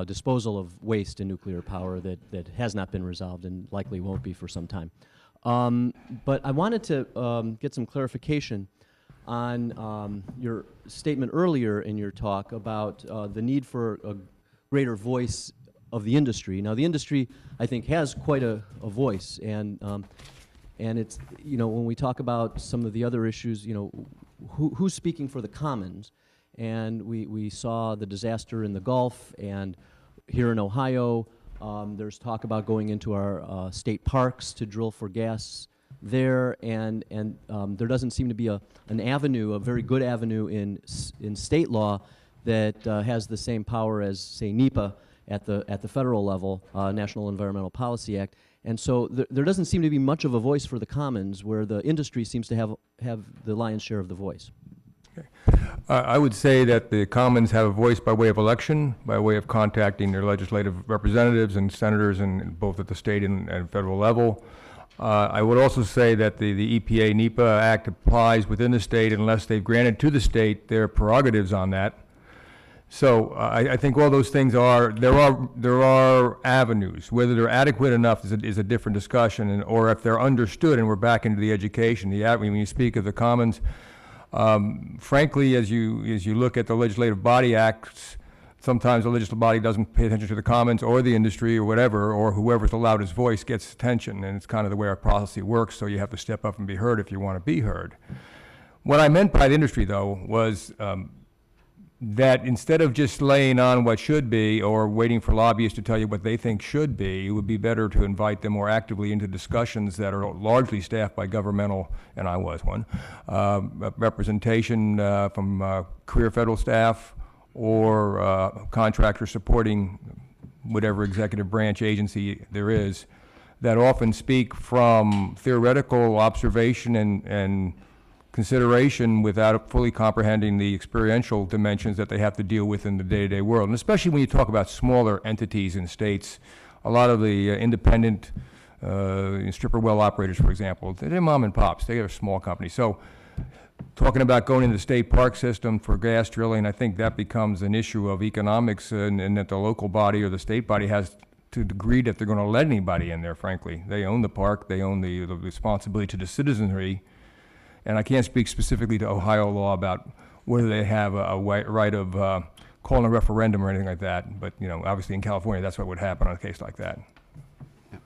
disposal of waste in nuclear power that has not been resolved and likely won't be for some time. But I wanted to get some clarification on your statement earlier in your talk about the need for a greater voice of the industry. Now, the industry, I think, has quite a voice, and it's, when we talk about some of the other issues, who's speaking for the commons? And we saw the disaster in the Gulf, and here in Ohio, there's talk about going into our state parks to drill for gas there, and there doesn't seem to be an avenue, a very good avenue in state law that has the same power as, say, NEPA at the federal level, National Environmental Policy Act. And so there doesn't seem to be much of a voice for the commons, where the industry seems to have the lion's share of the voice. Okay. I would say that the commons have a voice by way of election, by way of contacting their legislative representatives and senators, and both at the state and federal level. I would also say that the EPA NEPA Act applies within the state unless they've granted to the state their prerogatives on that. So I think all those things there are avenues. Whether they're adequate enough is a different discussion, or if they're understood, and we're back into the education. When you speak of the commons, frankly, as you look at the legislative body acts, sometimes the legislative body doesn't pay attention to the commons or the industry or whatever, or whoever's the loudest voice gets attention, and it's kind of the way our policy works, so you have to step up and be heard if you want to be heard. What I meant by the industry, though, was that instead of just laying on what should be or waiting for lobbyists to tell you what they think should be, it would be better to invite them more actively into discussions that are largely staffed by governmental, and I was one, representation from career federal staff or contractors supporting whatever executive branch agency there is, that often speak from theoretical observation and consideration without fully comprehending the experiential dimensions that they have to deal with in the day-to-day world. And especially when you talk about smaller entities in states, a lot of the independent stripper well operators, for example, they're mom and pops. They are small companies. So talking about going into the state park system for gas drilling, I think that becomes an issue of economics, and that the local body or the state body has to agree that they're going to let anybody in there, frankly. They own the park. They own the responsibility to the citizenry. And I can't speak specifically to Ohio law about whether they have a right of calling a referendum or anything like that. But, obviously in California, that's what would happen on a case like that. Yeah.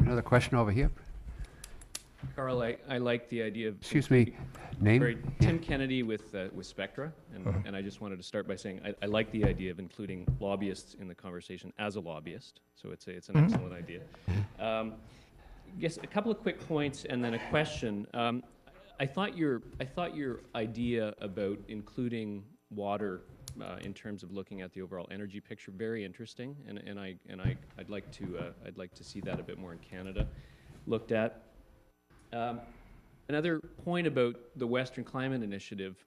Another question over here. Carl, I like the idea of... Excuse me, name? Sorry, Tim Kennedy with Spectra, and I just wanted to start by saying I like the idea of including lobbyists in the conversation as a lobbyist, so it's an excellent idea. Guess a couple of quick points and then a question. I thought your idea about including water in terms of looking at the overall energy picture. Very interesting, and I'd like to see that a bit more in Canada looked at. Another point about the Western Climate Initiative,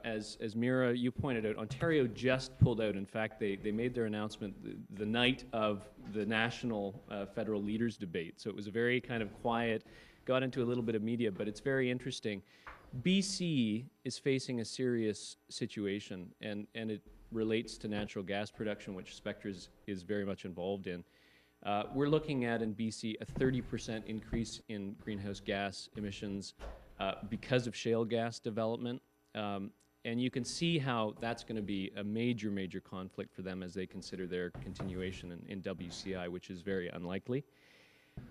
as Meera, you pointed out, Ontario just pulled out. In fact, they made their announcement the night of the national federal leaders debate. So it was a very kind of quiet, got into a little bit of media, but it's very interesting. BC is facing a serious situation, and it relates to natural gas production, which Spectra is very much involved in. We're looking at in BC a 30% increase in greenhouse gas emissions because of shale gas development. And you can see how that's going to be a major, major conflict for them as they consider their continuation in WCI, which is very unlikely.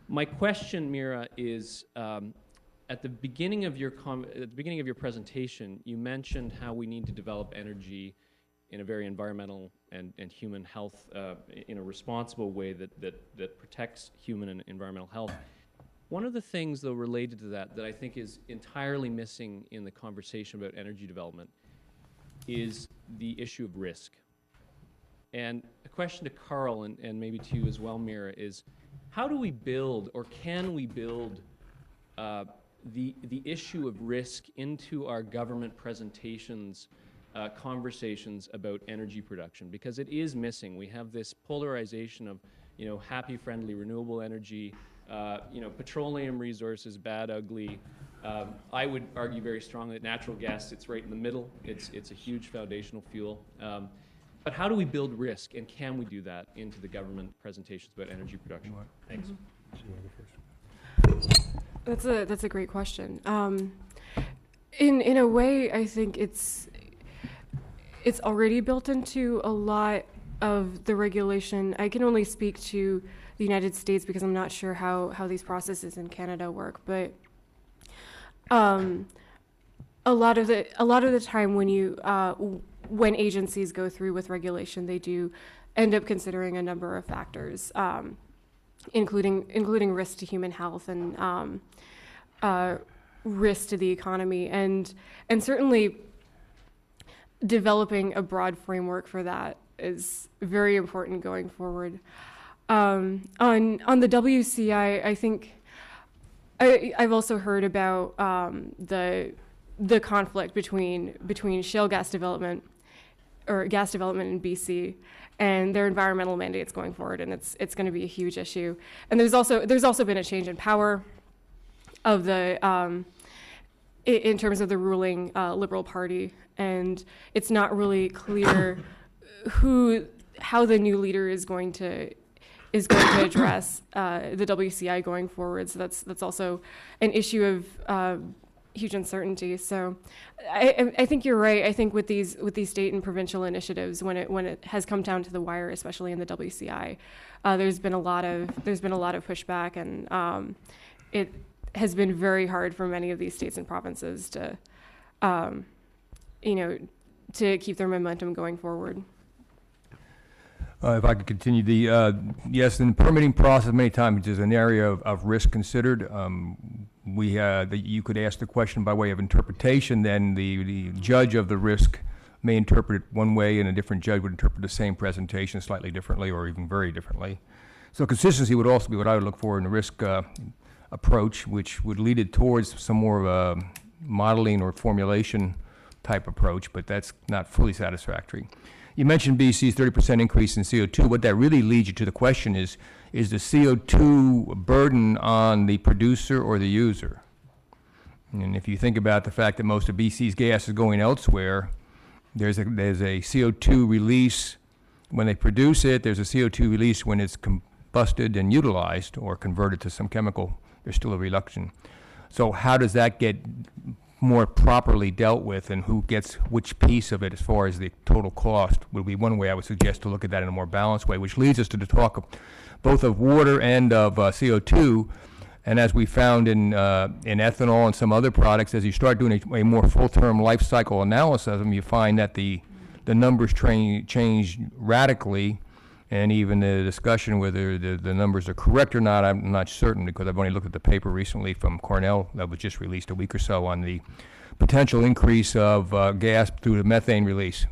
My question, Meera, is at the beginning of your presentation, you mentioned how we need to develop energy in a very environmental and human health, in a responsible way that protects human and environmental health. One of the things, though, related to that I think is entirely missing in the conversation about energy development is the issue of risk. And a question to Carl, and maybe to you as well, Meera, is how do we build, or can we build, the issue of risk into our government presentations, conversations about energy production, because it is missing. We have this polarization of, happy, friendly, renewable energy, petroleum resources, bad, ugly. I would argue very strongly that natural gas sits right in the middle. It's a huge foundational fuel. But how do we build risk, and can we do that into the government presentations about energy production? Thanks. That's a great question. In a way, I think it's already built into a lot of the regulation. I can only speak to the United States because I'm not sure how these processes in Canada work. But a lot of the time when agencies go through with regulation, they do end up considering a number of factors, including risk to human health and risk to the economy, and certainly developing a broad framework for that is very important going forward. On the WCI, I think I've also heard about the conflict between shale gas development or gas development in BC and their environmental mandates going forward, and it's going to be a huge issue. And there's also been a change in power of the in terms of the ruling Liberal Party, and it's not really clear how the new leader is going to address the WCI going forward. So that's also an issue of huge uncertainty. So I think you're right. I think with these state and provincial initiatives, when it has come down to the wire, especially in the WCI, there's been a lot of pushback, and it has been very hard for many of these states and provinces to keep their momentum going forward. If I could continue, yes, in the permitting process, many times there's an area of risk considered. You could ask the question by way of interpretation, then the judge of the risk may interpret it one way, and a different judge would interpret the same presentation slightly differently or even very differently. So consistency would also be what I would look for in the risk approach, which would lead it towards some more of a modeling or formulation type approach, but that's not fully satisfactory. You mentioned BC's 30% increase in CO2. What that really leads you to the question is the CO2 burden on the producer or the user? And if you think about the fact that most of BC's gas is going elsewhere, there's a CO2 release when they produce it, there's a CO2 release when it's combusted and utilized or converted to some chemical. There's still a reduction. So how does that get more properly dealt with, and who gets which piece of it as far as the total cost would be one way I would suggest to look at that in a more balanced way, which leads us to the talk of both of water and of CO2. And as we found in ethanol and some other products, as you start doing a more full-term life cycle analysis of them, you find that the numbers change radically, and even the discussion whether the numbers are correct or not, I'm not certain, because I've only looked at the paper recently from Cornell that was just released a week or so on the potential increase of gas through the methane release.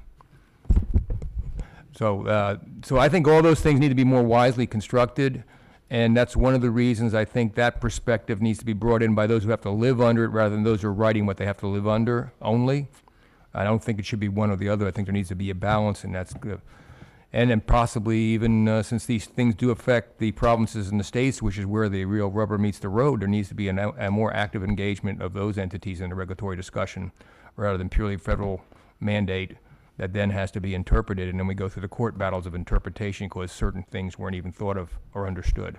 So I think all those things need to be more wisely constructed, and that's one of the reasons I think that perspective needs to be brought in by those who have to live under it rather than those who are writing what they have to live under only. I don't think it should be one or the other. I think there needs to be a balance, and that's good. And then possibly even since these things do affect the provinces and the states, which is where the real rubber meets the road, there needs to be a more active engagement of those entities in the regulatory discussion rather than purely federal mandate that then has to be interpreted, and then we go through the court battles of interpretation because certain things weren't even thought of or understood.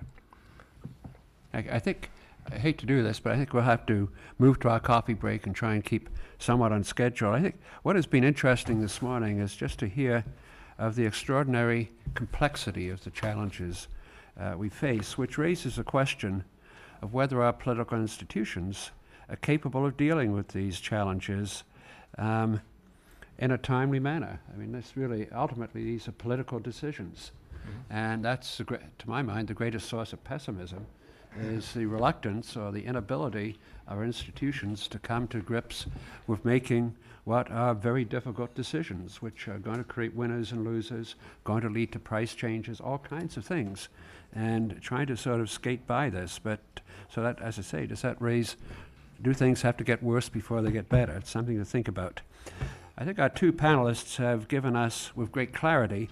I think, I hate to do this, but I think we'll have to move to our coffee break and try and keep somewhat on schedule. I think what has been interesting this morning is just to hear of the extraordinary complexity of the challenges we face, which raises a question of whether our political institutions are capable of dealing with these challenges in a timely manner. I mean, this really, ultimately, these are political decisions. And that's, to my mind, the greatest source of pessimism is the reluctance or the inability of our institutions to come to grips with making what are very difficult decisions, which are going to create winners and losers, going to lead to price changes, all kinds of things, and trying to sort of skate by this. But so that, as I say, do things have to get worse before they get better? It's something to think about. I think our two panelists have given us, with great clarity,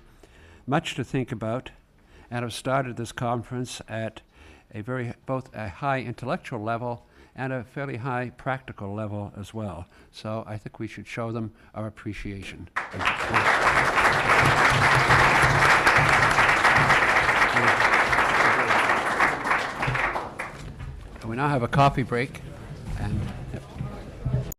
much to think about, and have started this conference at both a high intellectual level and a fairly high practical level as well. So I think we should show them our appreciation. We now have a coffee break, and